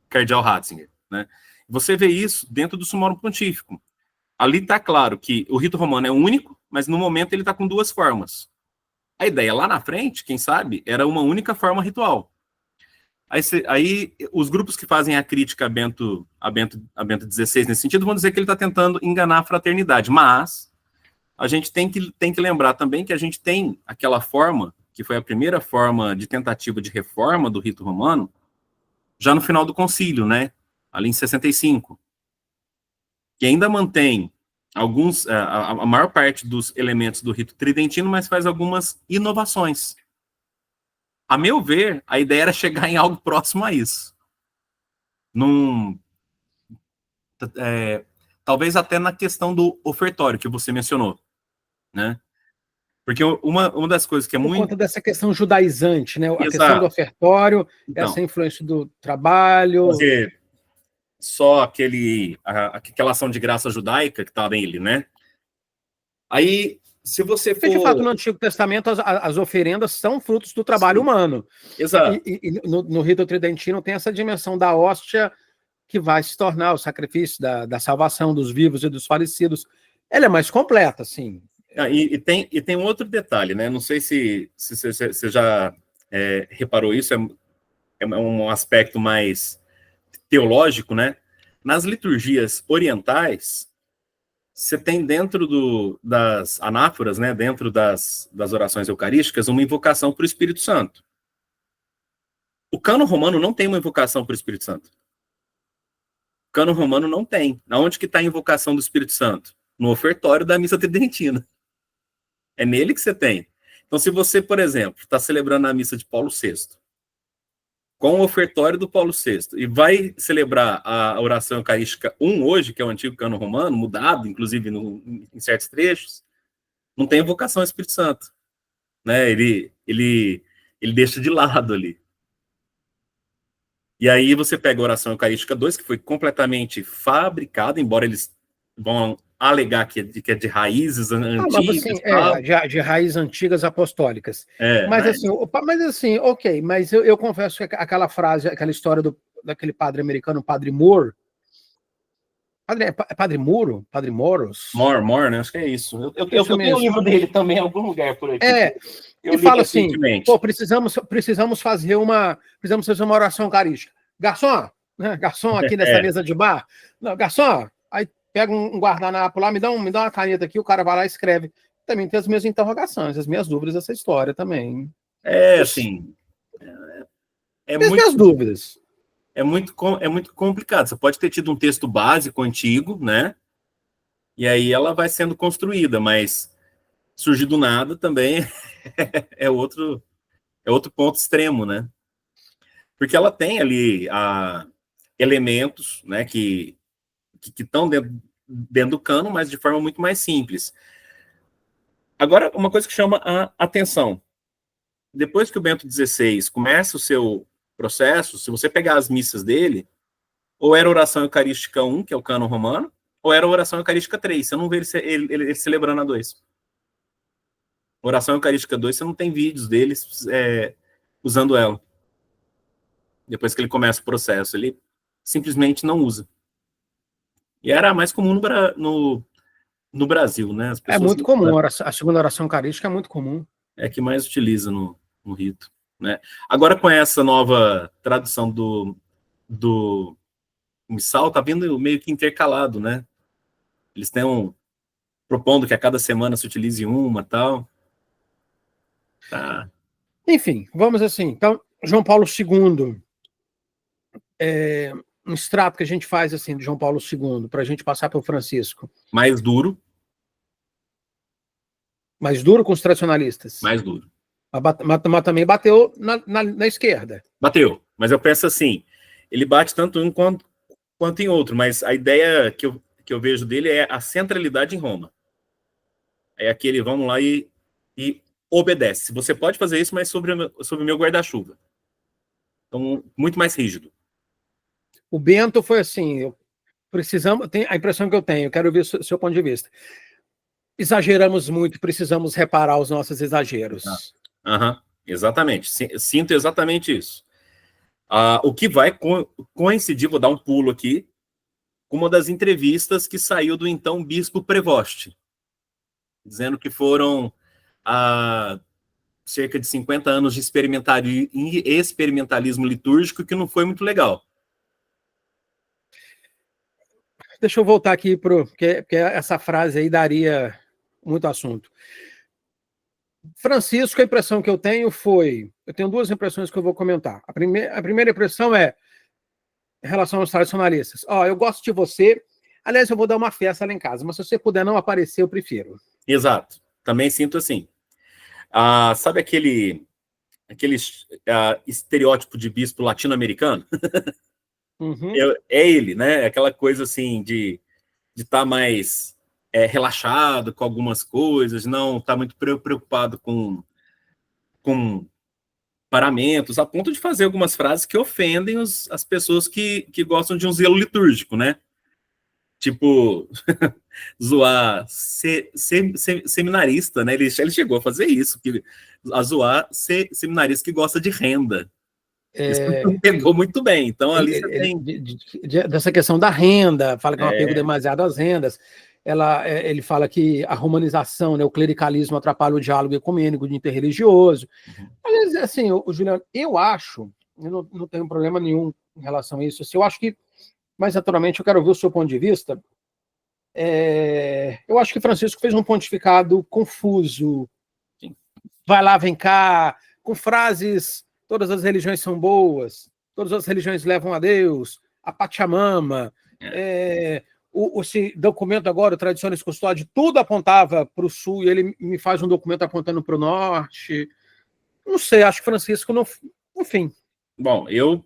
cardeal Ratzinger, né? Você vê isso dentro do Sumorum Pontífico. Ali está claro que o rito romano é único, mas no momento ele está com duas formas. A ideia lá na frente, quem sabe, era uma única forma ritual. Aí os grupos que fazem a crítica a Bento XVI nesse sentido vão dizer que ele está tentando enganar a fraternidade, mas a gente tem que lembrar também que a gente tem aquela forma, que foi a primeira forma de tentativa de reforma do rito romano, já no final do concílio, né? Ali em 65, que ainda mantém a maior parte dos elementos do rito tridentino, mas faz algumas inovações. A meu ver, a ideia era chegar em algo próximo a isso. Talvez até na questão do ofertório que você mencionou, né? Porque uma das coisas que é Por conta dessa questão judaizante, né? A questão do ofertório, então, essa influência do trabalho. Fazer só aquela ação de graça judaica que está nele, né? Aí, se você for... Porque, de fato, no Antigo Testamento, as oferendas são frutos do trabalho humano. Exato. E no rito tridentino tem essa dimensão da hóstia que vai se tornar o sacrifício da salvação dos vivos e dos falecidos. Ela é mais completa, sim. E tem um outro detalhe, né? Não sei se você já reparou isso, é um aspecto mais teológico, né? Nas liturgias orientais, você tem dentro das anáforas, né? Dentro das orações eucarísticas, uma invocação para o Espírito Santo. O cânon romano não tem uma invocação para o Espírito Santo. O cânon romano não tem. Onde que está a invocação do Espírito Santo? No ofertório da missa tridentina. É nele que você tem. Então, se você, por exemplo, está celebrando a missa de Paulo VI, com o ofertório do Paulo VI, e vai celebrar a oração eucarística 1 hoje, que é o antigo cânon romano, mudado, inclusive, em certos trechos, não tem invocação ao Espírito Santo. Né? Ele deixa de lado ali. E aí você pega a oração eucarística 2, que foi completamente fabricada, embora eles vão alegar que é de raízes antigas. Assim, de raízes antigas apostólicas. Mas assim, ok, mas eu confesso que aquela frase, aquela história daquele padre americano, Padre Moore, Padre Muro? Padre Moros? More, né? Acho que é isso. Eu tenho o livro dele também em algum lugar por aqui. E fala assim, pô, precisamos fazer uma oração eucarística. Garçom, né? Garçom aqui nessa mesa de bar. Não, garçom, aí pega um guardanapo lá, me dá uma caneta aqui, o cara vai lá e escreve. Também tem as minhas interrogações, as minhas dúvidas dessa história também. Assim... minhas dúvidas. É muito complicado. Você pode ter tido um texto básico antigo, né? E aí ela vai sendo construída, mas surgir do nada também é outro ponto extremo, né? Porque ela tem ali elementos, né, que estão dentro do cano, mas de forma muito mais simples. Agora, uma coisa que chama a atenção. Depois que o Bento XVI começa o seu processo, se você pegar as missas dele, ou era oração eucarística 1, que é o cânon romano, ou era oração eucarística 3. Você não vê ele celebrando a 2. Oração eucarística 2, você não tem vídeos deles usando ela. Depois que ele começa o processo, ele simplesmente não usa. E era mais comum no Brasil, né? As pessoas muito comum, a segunda oração eucarística é muito comum. É que mais utiliza no rito, né? Agora, com essa nova tradução do missal, tá vindo meio que intercalado, né? Eles estão propondo que a cada semana se utilize uma, tal. Tá. Enfim, vamos assim. Então, João Paulo II um extrato que a gente faz assim de João Paulo II para a gente passar para o Francisco? Mais duro. Mais duro com os tradicionalistas. Mais duro. Mas também bateu na esquerda. Bateu. Mas eu penso assim, ele bate tanto um quanto em outro, mas a ideia que eu vejo dele é a centralidade em Roma. É aquele, vamos lá e obedece. Você pode fazer isso, mas sobre o meu guarda-chuva. Então, muito mais rígido. O Bento foi assim, precisamos, tem a impressão que eu tenho, quero ver o seu ponto de vista. Exageramos muito, precisamos reparar os nossos exageros. Exatamente, sinto exatamente isso. O que vai coincidir, vou dar um pulo aqui, com uma das entrevistas que saiu do então bispo Prevost, dizendo que foram cerca de 50 anos de experimentalismo litúrgico que não foi muito legal. Deixa eu voltar aqui porque essa frase aí daria muito assunto. Francisco, a impressão que eu tenho foi... Eu tenho duas impressões que eu vou comentar. A primeira impressão é em relação aos tradicionalistas. Eu gosto de você. Aliás, eu vou dar uma festa lá em casa, mas se você puder não aparecer, eu prefiro. Exato. Também sinto assim. Sabe aquele estereótipo de bispo latino-americano? Uhum. É ele, né? Aquela coisa assim de estar mais relaxado com algumas coisas, não estar muito preocupado com paramentos, a ponto de fazer algumas frases que ofendem as pessoas que gostam de um zelo litúrgico, né? Tipo, zoar seminarista, né? Ele chegou a fazer isso, a zoar seminarista que gosta de renda. Isso pegou muito bem. Então, ali você tem... Dessa questão da renda, fala que é um apego demasiado às rendas. Ele fala que a romanização, né, o clericalismo atrapalha o diálogo ecumênico de interreligioso. Mas, assim, Juliano, eu acho, eu não tenho problema nenhum em relação a isso, assim, eu acho que, mas naturalmente, eu quero ouvir o seu ponto de vista. Eu acho que Francisco fez um pontificado confuso. Sim. Vai lá, vem cá, com frases, todas as religiões são boas, todas as religiões levam a Deus, a Pachamama, esse documento agora, o Tradições Custódio, tudo apontava para o sul, e ele me faz um documento apontando para o norte. Não sei, acho que Francisco não... Enfim. Bom, eu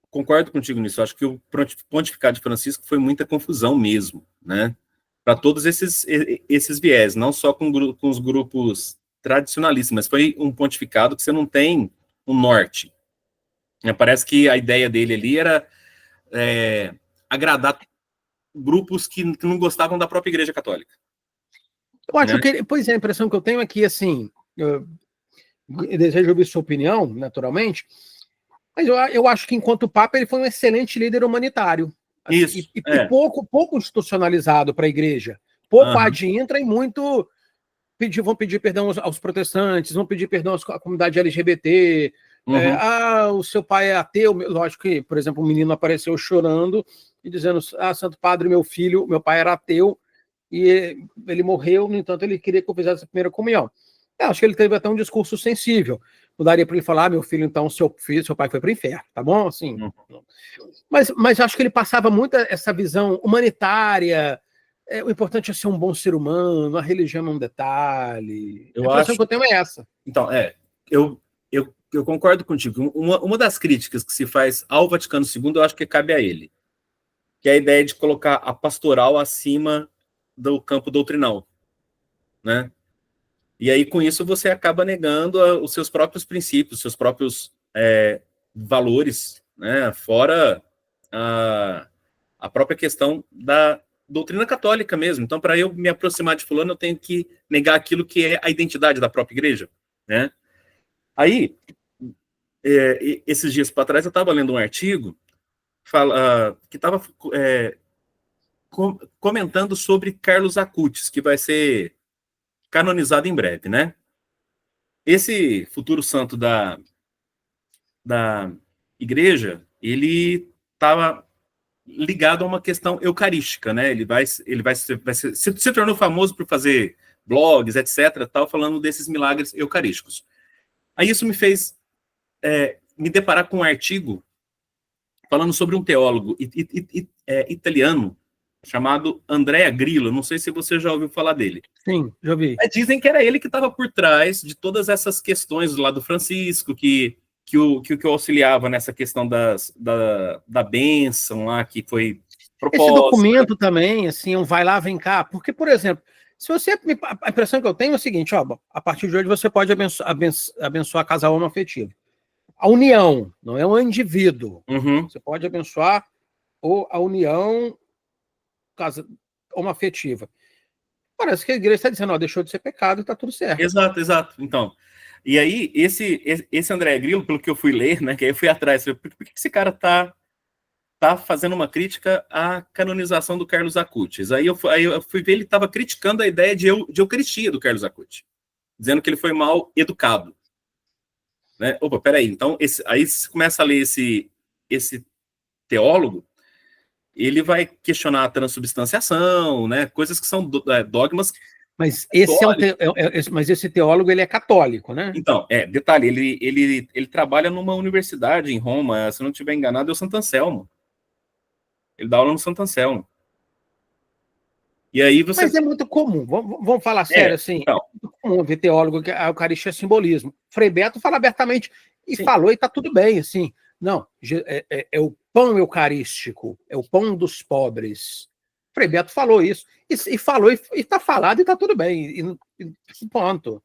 concordo contigo nisso. Eu acho que o pontificado de Francisco foi muita confusão mesmo, né? Para todos esses viés, não só com os grupos tradicionalistas, mas foi um pontificado que você não tem um norte. Parece que a ideia dele ali era agradar grupos que não gostavam da própria Igreja Católica. Eu acho que... Pois é, a impressão que eu tenho é que, assim... Eu desejo ouvir sua opinião, naturalmente, mas eu acho que, enquanto Papa, ele foi um excelente líder humanitário. Assim, isso. E pouco institucionalizado para a Igreja. Pouco ad intra e muito... vão pedir perdão aos protestantes, vão pedir perdão à comunidade LGBT. O seu pai é ateu. Lógico que, por exemplo, um menino apareceu chorando e dizendo: Santo Padre, meu pai era ateu e ele morreu, no entanto, ele queria que eu fizesse a primeira comunhão. Acho que ele teve até um discurso sensível. Não daria para ele falar: meu filho, então, seu pai foi para o inferno, tá bom? Assim. Mas acho que ele passava muito essa visão humanitária. O importante é ser um bom ser humano, a religião é um detalhe. A impressão que eu tenho é essa. Então, eu concordo contigo. Uma das críticas que se faz ao Vaticano II, eu acho que cabe a ele, que é a ideia de colocar a pastoral acima do campo doutrinal, né? E aí, com isso, você acaba negando os seus próprios princípios, os seus próprios valores, né? Fora a própria questão da doutrina católica mesmo. Então, para eu me aproximar de fulano, eu tenho que negar aquilo que é a identidade da própria igreja, né? Aí, esses dias para trás, eu estava lendo um artigo que estava comentando sobre Carlos Acutis, que vai ser canonizado em breve, né? Esse futuro santo da igreja, ele estava ligado a uma questão eucarística, né? Ele se tornou famoso por fazer blogs, etc., tal, falando desses milagres eucarísticos. Aí isso me fez me deparar com um artigo falando sobre um teólogo italiano chamado Andrea Grillo. Não sei se você já ouviu falar dele. Sim, já vi. Dizem que era ele que estava por trás de todas essas questões lá do Francisco, que o auxiliava nessa questão da bênção lá, que foi proposta. Esse documento também, assim, um vai lá, vem cá, porque, por exemplo, se você, a impressão que eu tenho é o seguinte, ó, a partir de hoje você pode abençoar casal homoafetivo. A união, não é um indivíduo. Uhum. Você pode abençoar a união homoafetiva. Parece que a igreja está dizendo, ó, deixou de ser pecado e está tudo certo. Exato. Então, e aí, esse André Grillo, pelo que eu fui ler, né, que aí eu fui atrás, por que esse cara tá fazendo uma crítica à canonização do Carlos Acutis? Aí eu fui ver, ele estava criticando a ideia de eucaristia do Carlos Acutis, dizendo que ele foi mal educado. Né? Opa, peraí, então, aí você começa a ler esse teólogo, ele vai questionar a transubstanciação, né, coisas que são dogmas. Mas esse teólogo, ele é católico, né? Então, detalhe, ele trabalha numa universidade em Roma, se não estiver enganado, é o Santo Anselmo. Ele dá aula no Santo Anselmo. E aí você... Mas é muito comum, vamos falar sério, assim, então, é muito comum ver teólogo que a Eucaristia é simbolismo. Frei Beto fala abertamente, e sim, falou, e tá tudo bem, assim. Não, é o pão eucarístico, é o pão dos pobres. Frei Beto falou isso, e falou, e tá falado, e tá tudo bem, e ponto.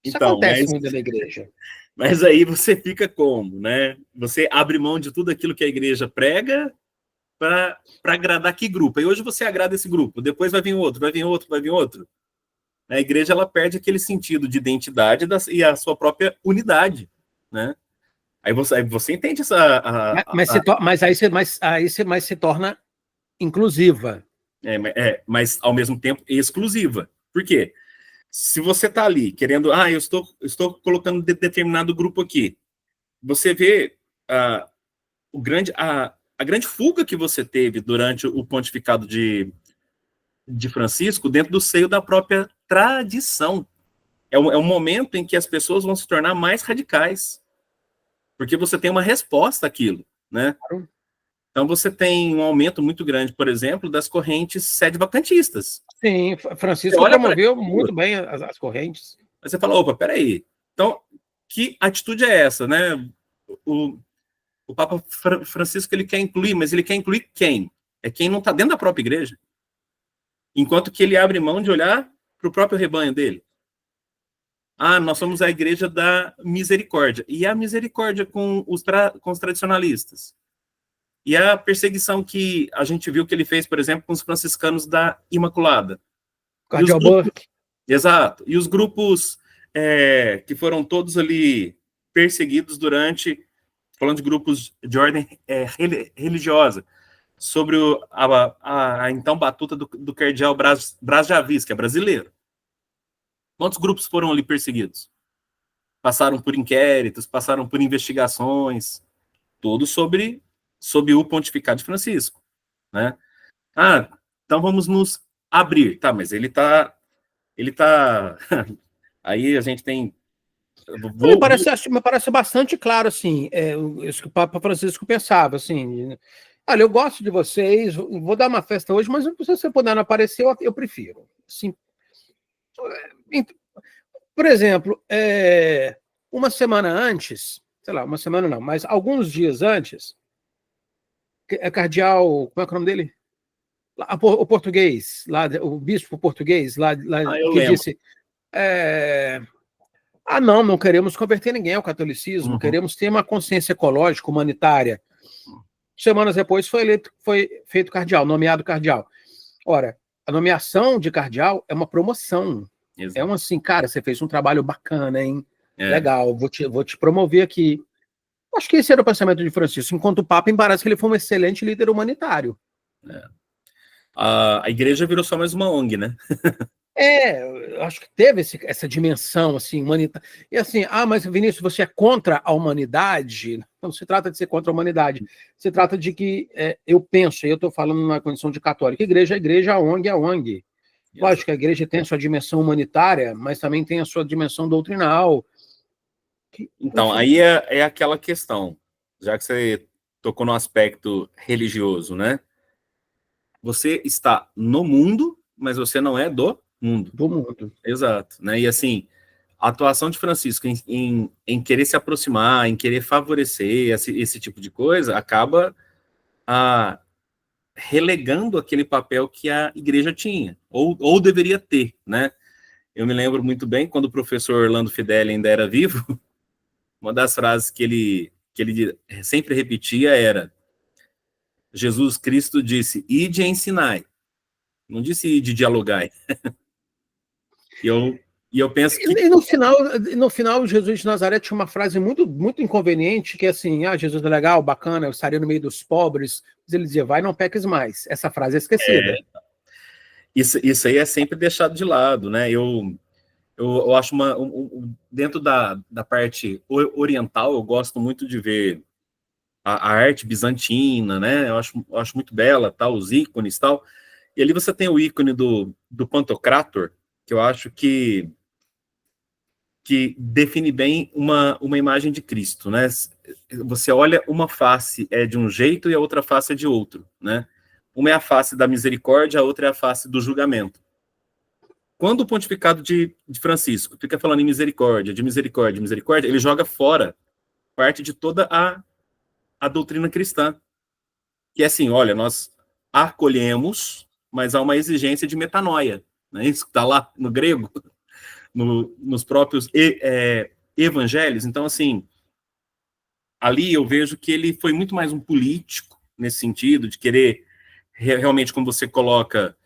Isso então, acontece muito na igreja. Mas aí você fica como, né? Você abre mão de tudo aquilo que a igreja prega para agradar que grupo? E hoje você agrada esse grupo, depois vai vir outro, vai vir outro, vai vir outro. A igreja, ela perde aquele sentido de identidade e a sua própria unidade, né? Aí você entende essa... Mas aí você se torna inclusiva. Mas ao mesmo tempo exclusiva. Por quê? Se você está ali querendo, eu estou colocando determinado grupo aqui, você vê a grande fuga que você teve durante o pontificado de Francisco dentro do seio da própria tradição. É um momento em que as pessoas vão se tornar mais radicais, porque você tem uma resposta àquilo, né? Claro. Então você tem um aumento muito grande, por exemplo, das correntes sede-vacantistas. Sim, Francisco promoveu muito bem as correntes. Aí você fala, opa, peraí. Então, que atitude é essa, né? O Papa Francisco, ele quer incluir, mas ele quer incluir quem? É quem não está dentro da própria igreja. Enquanto que ele abre mão de olhar para o próprio rebanho dele. Nós somos a igreja da misericórdia. E a misericórdia com os tradicionalistas? E a perseguição que a gente viu que ele fez, por exemplo, com os franciscanos da Imaculada. Cardeal Burke. Exato. E os grupos que foram todos ali perseguidos durante, falando de grupos de ordem religiosa, sobre a então batuta do cardeal Braz de Avis, que é brasileiro. Quantos grupos foram ali perseguidos? Passaram por inquéritos, passaram por investigações, tudo sob o pontificado de Francisco, né? Então vamos nos abrir, tá? Mas ele tá aí a gente tem... Me parece bastante claro, assim, isso que o Papa Francisco pensava, assim, olha, eu gosto de vocês, vou dar uma festa hoje, mas se você puder não aparecer, eu prefiro. Assim, por exemplo, uma semana antes, sei lá, uma semana não, mas alguns dias antes, cardeal, como é que é o nome dele? O português, lá, o bispo português, lá que lembro. disse, não queremos converter ninguém ao catolicismo, queremos ter uma consciência ecológica, humanitária. Semanas depois foi feito cardeal, nomeado cardeal. Ora, a nomeação de cardeal é uma promoção. Exato. É um assim, cara, você fez um trabalho bacana, hein? Legal, vou te promover aqui. Acho que esse era o pensamento de Francisco. Enquanto o Papa, me parece que ele foi um excelente líder humanitário. A igreja virou só mais uma ONG, né? Eu acho que teve essa dimensão assim, humanitária. E assim, mas Vinícius, você é contra a humanidade? Não se trata de ser contra a humanidade. Se trata de que eu penso, e eu estou falando na condição de católico, igreja é igreja, a ONG é a ONG. Lógico que a igreja tem a sua dimensão humanitária, mas também tem a sua dimensão doutrinal. Então, aí é aquela questão, já que você tocou no aspecto religioso, né? Você está no mundo, mas você não é do mundo. Do mundo. Exato, né? E assim, a atuação de Francisco em querer se aproximar, em querer favorecer esse tipo de coisa, acaba relegando aquele papel que a igreja tinha, ou deveria ter, né? Eu me lembro muito bem, quando o professor Orlando Fedeli ainda era vivo, uma das frases que ele sempre repetia era: Jesus Cristo disse, ide e ensinai. Não disse ide e dialogai. E eu penso que... E no final, Jesus de Nazaré tinha uma frase muito, muito inconveniente, que é assim, Jesus é legal, bacana, eu estaria no meio dos pobres, mas ele dizia, vai, não peques mais. Essa frase é esquecida. Isso aí é sempre deixado de lado, né? Eu acho dentro da parte oriental, eu gosto muito de ver a arte bizantina, né? Eu acho muito bela, tal, os ícones, tal. E ali você tem o ícone do Pantocrator, que eu acho que define bem uma imagem de Cristo, né? Você olha, uma face é de um jeito e a outra face é de outro, né? Uma é a face da misericórdia, a outra é a face do julgamento. Quando o pontificado de Francisco fica falando em misericórdia, de misericórdia, de misericórdia, ele joga fora parte de toda a doutrina cristã, que é assim, olha, nós acolhemos, mas há uma exigência de metanoia, né? Isso que está lá no grego, nos próprios evangelhos. Então, assim, ali eu vejo que ele foi muito mais um político, nesse sentido, de querer realmente, como você coloca,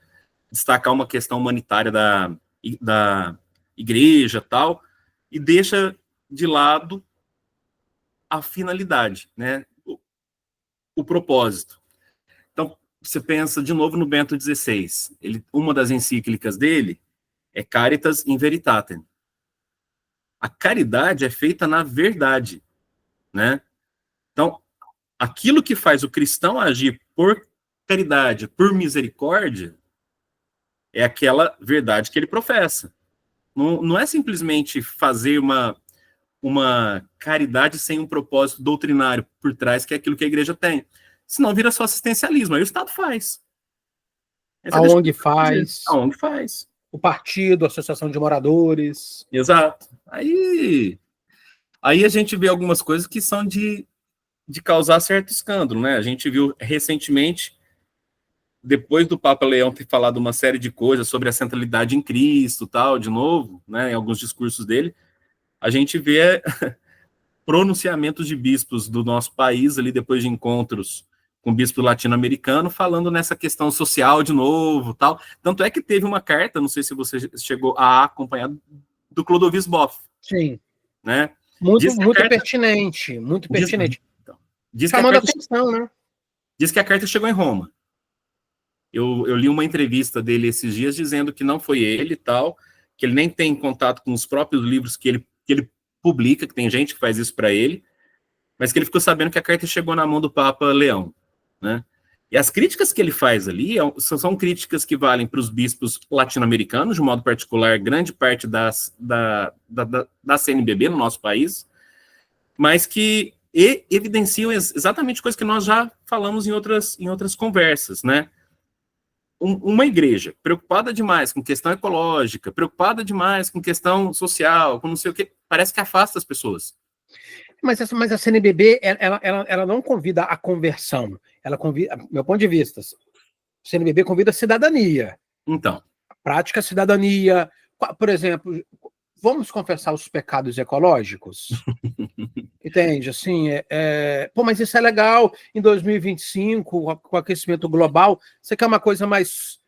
destacar uma questão humanitária da igreja, tal, e deixa de lado a finalidade, né? O propósito. Então, você pensa de novo no Bento XVI. Uma das encíclicas dele é Caritas in Veritatem. A caridade é feita na verdade, né? Então, aquilo que faz o cristão agir por caridade, por misericórdia, é aquela verdade que ele professa. Não é simplesmente fazer uma caridade sem um propósito doutrinário por trás, que é aquilo que a igreja tem. Senão vira só assistencialismo. Aí o Estado faz. A ONG faz. A ONG faz. O partido, a associação de moradores. Exato. Aí a gente vê algumas coisas que são de causar certo escândalo, né? A gente viu recentemente, depois do Papa Leão ter falado uma série de coisas sobre a centralidade em Cristo, tal, de novo, né, em alguns discursos dele, a gente vê pronunciamentos de bispos do nosso país, ali depois de encontros com bispo latino-americano, falando nessa questão social de novo, tal. Tanto é que teve uma carta, não sei se você chegou a acompanhar, do Clodovis Boff. Sim. Né? Muito pertinente, muito pertinente. Chamando a atenção, né? Diz que a carta chegou em Roma. Eu li uma entrevista dele esses dias dizendo que não foi ele e tal, que ele nem tem contato com os próprios livros que ele publica, que tem gente que faz isso para ele, mas que ele ficou sabendo que a carta chegou na mão do Papa Leão, né? E as críticas que ele faz ali são críticas que valem para os bispos latino-americanos, de modo particular, grande parte da CNBB no nosso país, mas que evidenciam exatamente coisas que nós já falamos em outras conversas, né? Uma igreja preocupada demais com questão ecológica, preocupada demais com questão social, com não sei o que, parece que afasta as pessoas. Mas a CNBB, ela não convida a conversão. Ela convida, meu ponto de vista, a CNBB convida a cidadania. Então. A prática cidadania. Por exemplo, vamos confessar os pecados ecológicos? Entende? Assim, pô, mas isso é legal em 2025, com o aquecimento global. Você quer uma coisa mais...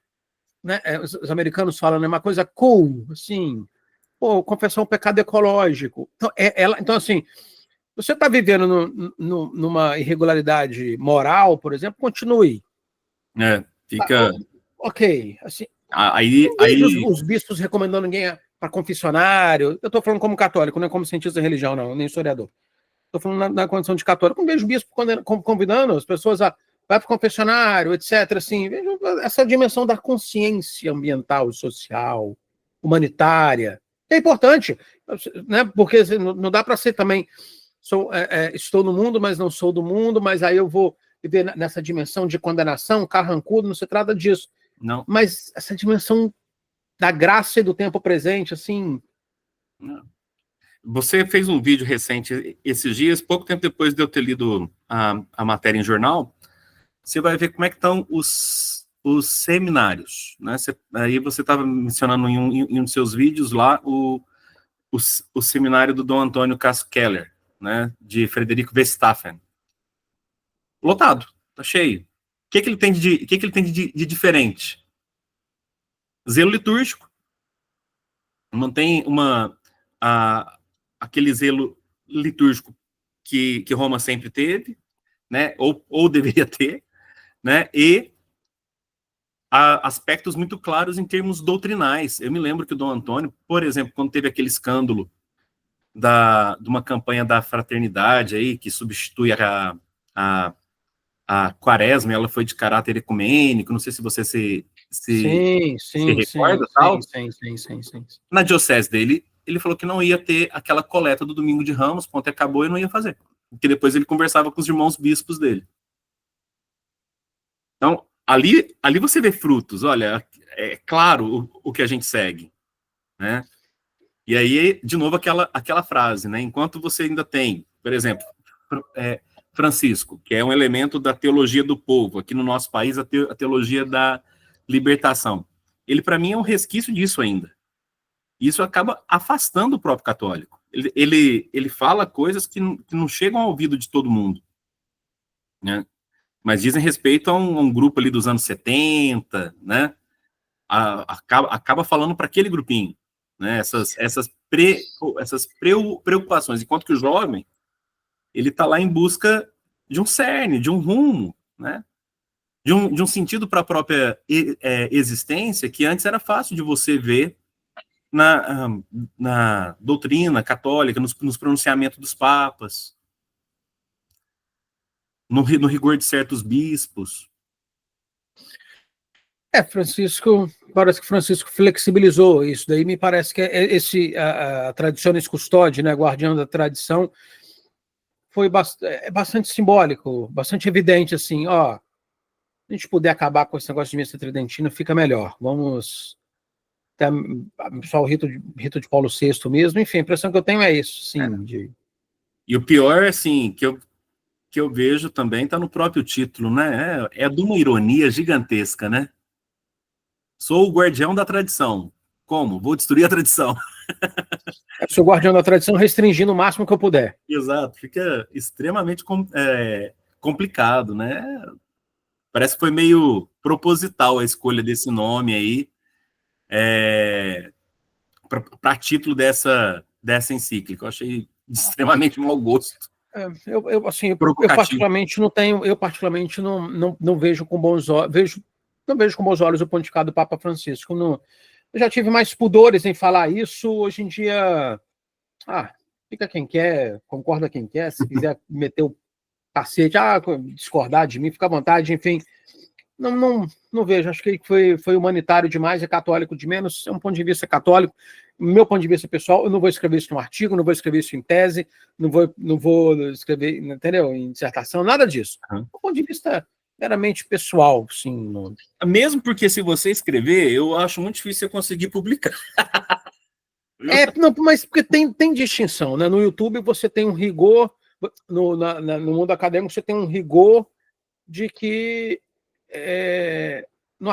Né, os americanos falam, né, uma coisa cool, assim, pô, confessar um pecado ecológico. Então assim, você está vivendo numa irregularidade moral, por exemplo, continue. Fica... Ok. Assim, aí... Os bispos recomendando ninguém para confessionário. Eu estou falando como católico, não é como cientista da religião, não, nem historiador. Estou falando na condição de católico. Não vejo bispo convidando as pessoas a vai para o confessionário, etc. Assim, vejo essa dimensão da consciência ambiental, social, humanitária. É importante, né? Porque não dá para ser também estou no mundo, mas não sou do mundo, mas aí eu vou viver nessa dimensão de condenação, carrancudo, não se trata disso. Não. Mas essa dimensão da graça e do tempo presente, assim... Não. Você fez um vídeo recente esses dias, pouco tempo depois de eu ter lido a matéria em jornal, você vai ver como é que estão os seminários, né? Aí você estava mencionando em um dos seus vídeos lá o seminário do Dom Antônio Castro Keller, né? De Frederico Westphalen. Lotado, tá cheio. O que ele tem de diferente? Zelo litúrgico. Mantém aquele zelo litúrgico que Roma sempre teve, né? Ou deveria ter, né? E aspectos muito claros em termos doutrinais. Eu me lembro que o Dom Antônio, por exemplo, quando teve aquele escândalo de uma campanha da fraternidade aí, que substitui a Quaresma, ela foi de caráter ecumênico, não sei se você se recorda, tal. Sim. Na diocese dele, ele falou que não ia ter aquela coleta do Domingo de Ramos, ponto, acabou e não ia fazer. Porque depois ele conversava com os irmãos bispos dele. Então, ali você vê frutos, olha, é claro o que a gente segue, né? E aí, de novo, aquela frase, né? Enquanto você ainda tem, por exemplo, Francisco, que é um elemento da teologia do povo, aqui no nosso país, a teologia da libertação. Ele, para mim, é um resquício disso ainda. Isso acaba afastando o próprio católico. Ele fala coisas que não chegam ao ouvido de todo mundo, né? Mas dizem respeito a um grupo ali dos anos 70, né? Acaba falando para aquele grupinho, né? Essas preocupações, enquanto que o jovem, ele está lá em busca de um cerne, de um rumo, né? De um sentido para a própria existência, que antes era fácil de você ver na doutrina católica, nos pronunciamentos dos papas, no rigor de certos bispos. Parece que Francisco flexibilizou isso, daí me parece que a Traditionis Custode, né, guardião da tradição, foi bastante simbólico, bastante evidente, assim, ó, se a gente puder acabar com esse negócio de missa tridentina, fica melhor, vamos... só o rito de Paulo VI mesmo, enfim, a impressão que eu tenho é isso, sim. E o pior, assim, que eu vejo também, está no próprio título, né? É de uma ironia gigantesca, né? Sou o guardião da tradição. Como? Vou destruir a tradição. Eu sou guardião da tradição, restringindo o máximo que eu puder. Exato, fica extremamente complicado, né? Parece que foi meio proposital a escolha desse nome aí, para título dessa encíclica. Eu achei extremamente mau gosto. Eu particularmente não vejo com bons olhos, não vejo com bons olhos o pontificado do Papa Francisco. Eu já tive mais pudores em falar isso. Hoje em dia, fica quem quer, concorda quem quer, se quiser meter o cacete, discordar de mim, fica à vontade, enfim. Não vejo, acho que foi humanitário demais, é católico de menos, é um ponto de vista católico. Meu ponto de vista pessoal, eu não vou escrever isso num artigo, não vou escrever isso em tese, não vou escrever, entendeu, em dissertação, nada disso. Do ponto de vista meramente pessoal, sim. Mesmo porque se você escrever, eu acho muito difícil eu conseguir publicar. Mas porque tem distinção, né? No YouTube você tem um rigor, no mundo acadêmico você tem um rigor de que no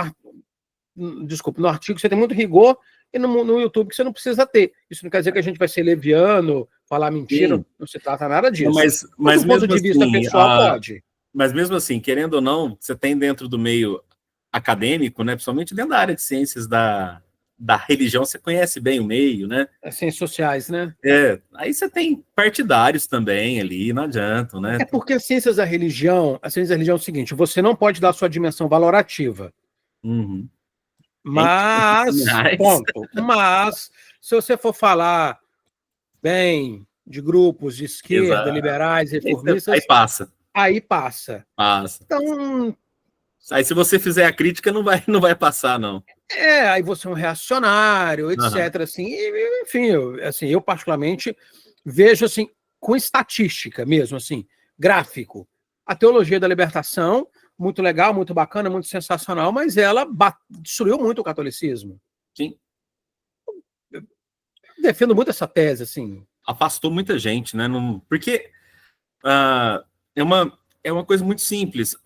artigo você tem muito rigor e no YouTube que você não precisa ter. Isso não quer dizer que a gente vai ser leviano, falar mentira, não se trata nada disso. Mas do ponto de vista pessoal pode. Mas mesmo assim, querendo ou não, você tem dentro do meio acadêmico, né, principalmente dentro da área de ciências da religião, você conhece bem o meio, né? As ciências sociais, né? Aí você tem partidários também ali, não adianta, né? É porque a ciência da religião é o seguinte, você não pode dar sua dimensão valorativa. Uhum. Mas, se você for falar bem de grupos de esquerda, Exato, liberais, reformistas... Aí passa. Então... Aí se você fizer a crítica, não vai passar, não. Aí você é um reacionário, etc. Assim, enfim, eu particularmente vejo assim, com estatística mesmo, assim, gráfico. A teologia da libertação, muito legal, muito bacana, muito sensacional, mas ela destruiu muito o catolicismo. Sim. Eu defendo muito essa tese, assim. Afastou muita gente, né? Porque é uma coisa muito simples.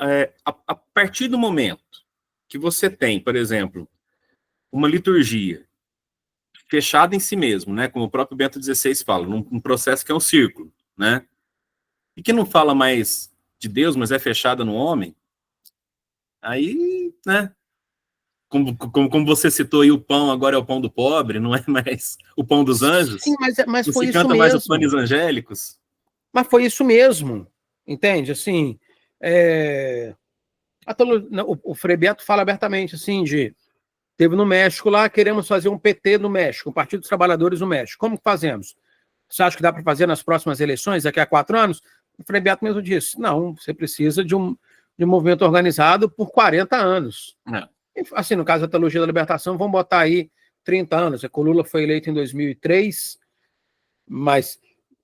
A partir do momento que você tem, por exemplo, uma liturgia fechada em si mesmo, né? Como o próprio Bento XVI fala, num processo que é um círculo, né? E que não fala mais de Deus, mas é fechada no homem, aí, né? Como você citou aí, o pão agora é o pão do pobre, não é mais o pão dos anjos. Sim, mas não foi se isso canta mesmo. mais os panes angélicos. Mas foi isso mesmo, entende? Assim, o Frei Beto fala abertamente, assim, teve no México lá, queremos fazer um PT no México, um Partido dos Trabalhadores no México. Como que fazemos? Você acha que dá para fazer nas próximas eleições, daqui a 4 anos? O Frei Beto mesmo disse, não, você precisa de um movimento organizado por 40 anos. É. Assim, no caso da teologia da libertação, vamos botar aí 30 anos. O Lula foi eleito em 2003, mas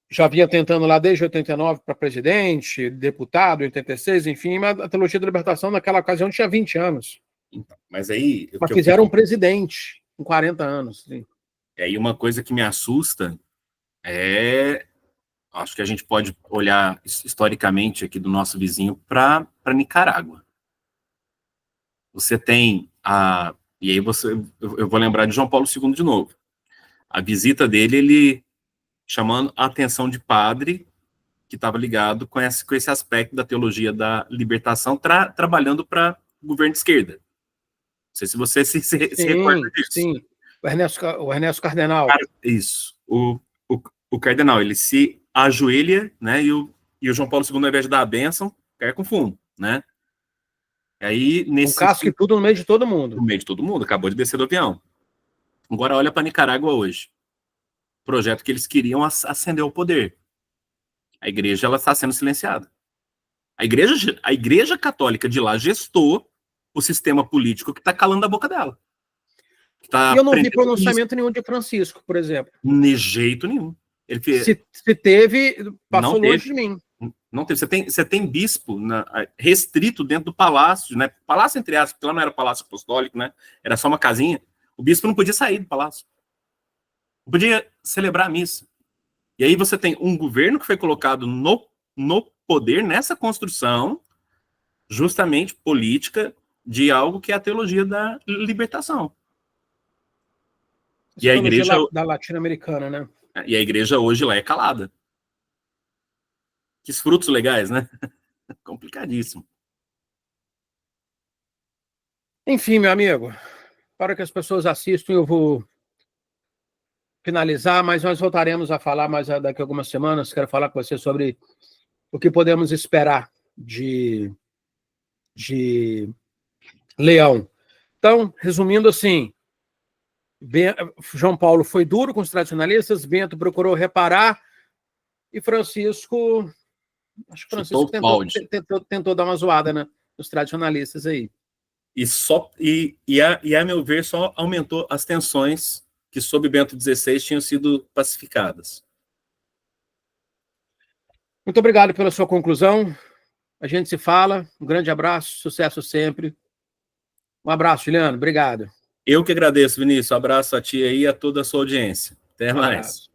já vinha tentando lá desde 89 para presidente, deputado, 86, enfim, mas a teologia da libertação naquela ocasião tinha 20 anos. Então, mas aí... Mas fizeram um presidente com 40 anos. Sim. E aí uma coisa que me assusta acho que a gente pode olhar historicamente aqui do nosso vizinho para Nicarágua. Você tem e aí eu vou lembrar de João Paulo II de novo. A visita dele, ele chamando a atenção de padre que estava ligado com esse aspecto da teologia da libertação, trabalhando para o governo de esquerda. Não sei se você se recorda disso. Sim, o Ernesto Cardenal. Isso. O cardenal, ele se ajoelha, né, e o João Paulo II, ao invés de dar a bênção, cai com fumo, né? Aí, Um casco e tudo no meio de todo mundo. No meio de todo mundo, acabou de descer do avião. Agora olha para Nicarágua hoje. Projeto que eles queriam ascender ao poder. A igreja, ela está sendo silenciada. A igreja católica de lá gestou o sistema político que está calando a boca dela. E eu não vi pronunciamento nenhum de Francisco, por exemplo. De jeito nenhum. Se teve, passou longe de mim. Não teve. Você tem bispo restrito dentro do palácio, né? Palácio, entre aspas, porque lá não era palácio apostólico, né? Era só uma casinha. O bispo não podia sair do palácio. Não podia celebrar a missa. E aí você tem um governo que foi colocado no poder, nessa construção, justamente política, de algo que é a teologia da libertação. E a igreja da latino-americana, né? E a igreja hoje lá é calada. Que frutos legais, né? Complicadíssimo. Enfim, meu amigo, para que as pessoas assistam, eu vou finalizar, mas nós voltaremos a falar mais daqui a algumas semanas. Quero falar com você sobre o que podemos esperar de Leão. Então, resumindo assim, João Paulo foi duro com os tradicionalistas, Bento procurou reparar e Francisco, acho que Francisco tentou dar uma zoada, né, nos tradicionalistas aí. E a meu ver, só aumentou as tensões que sob Bento XVI tinham sido pacificadas. Muito obrigado pela sua conclusão. A gente se fala. Um grande abraço, sucesso sempre. Um abraço, Juliano. Obrigado. Eu que agradeço, Vinícius. Um abraço a ti aí e a toda a sua audiência. Até mais.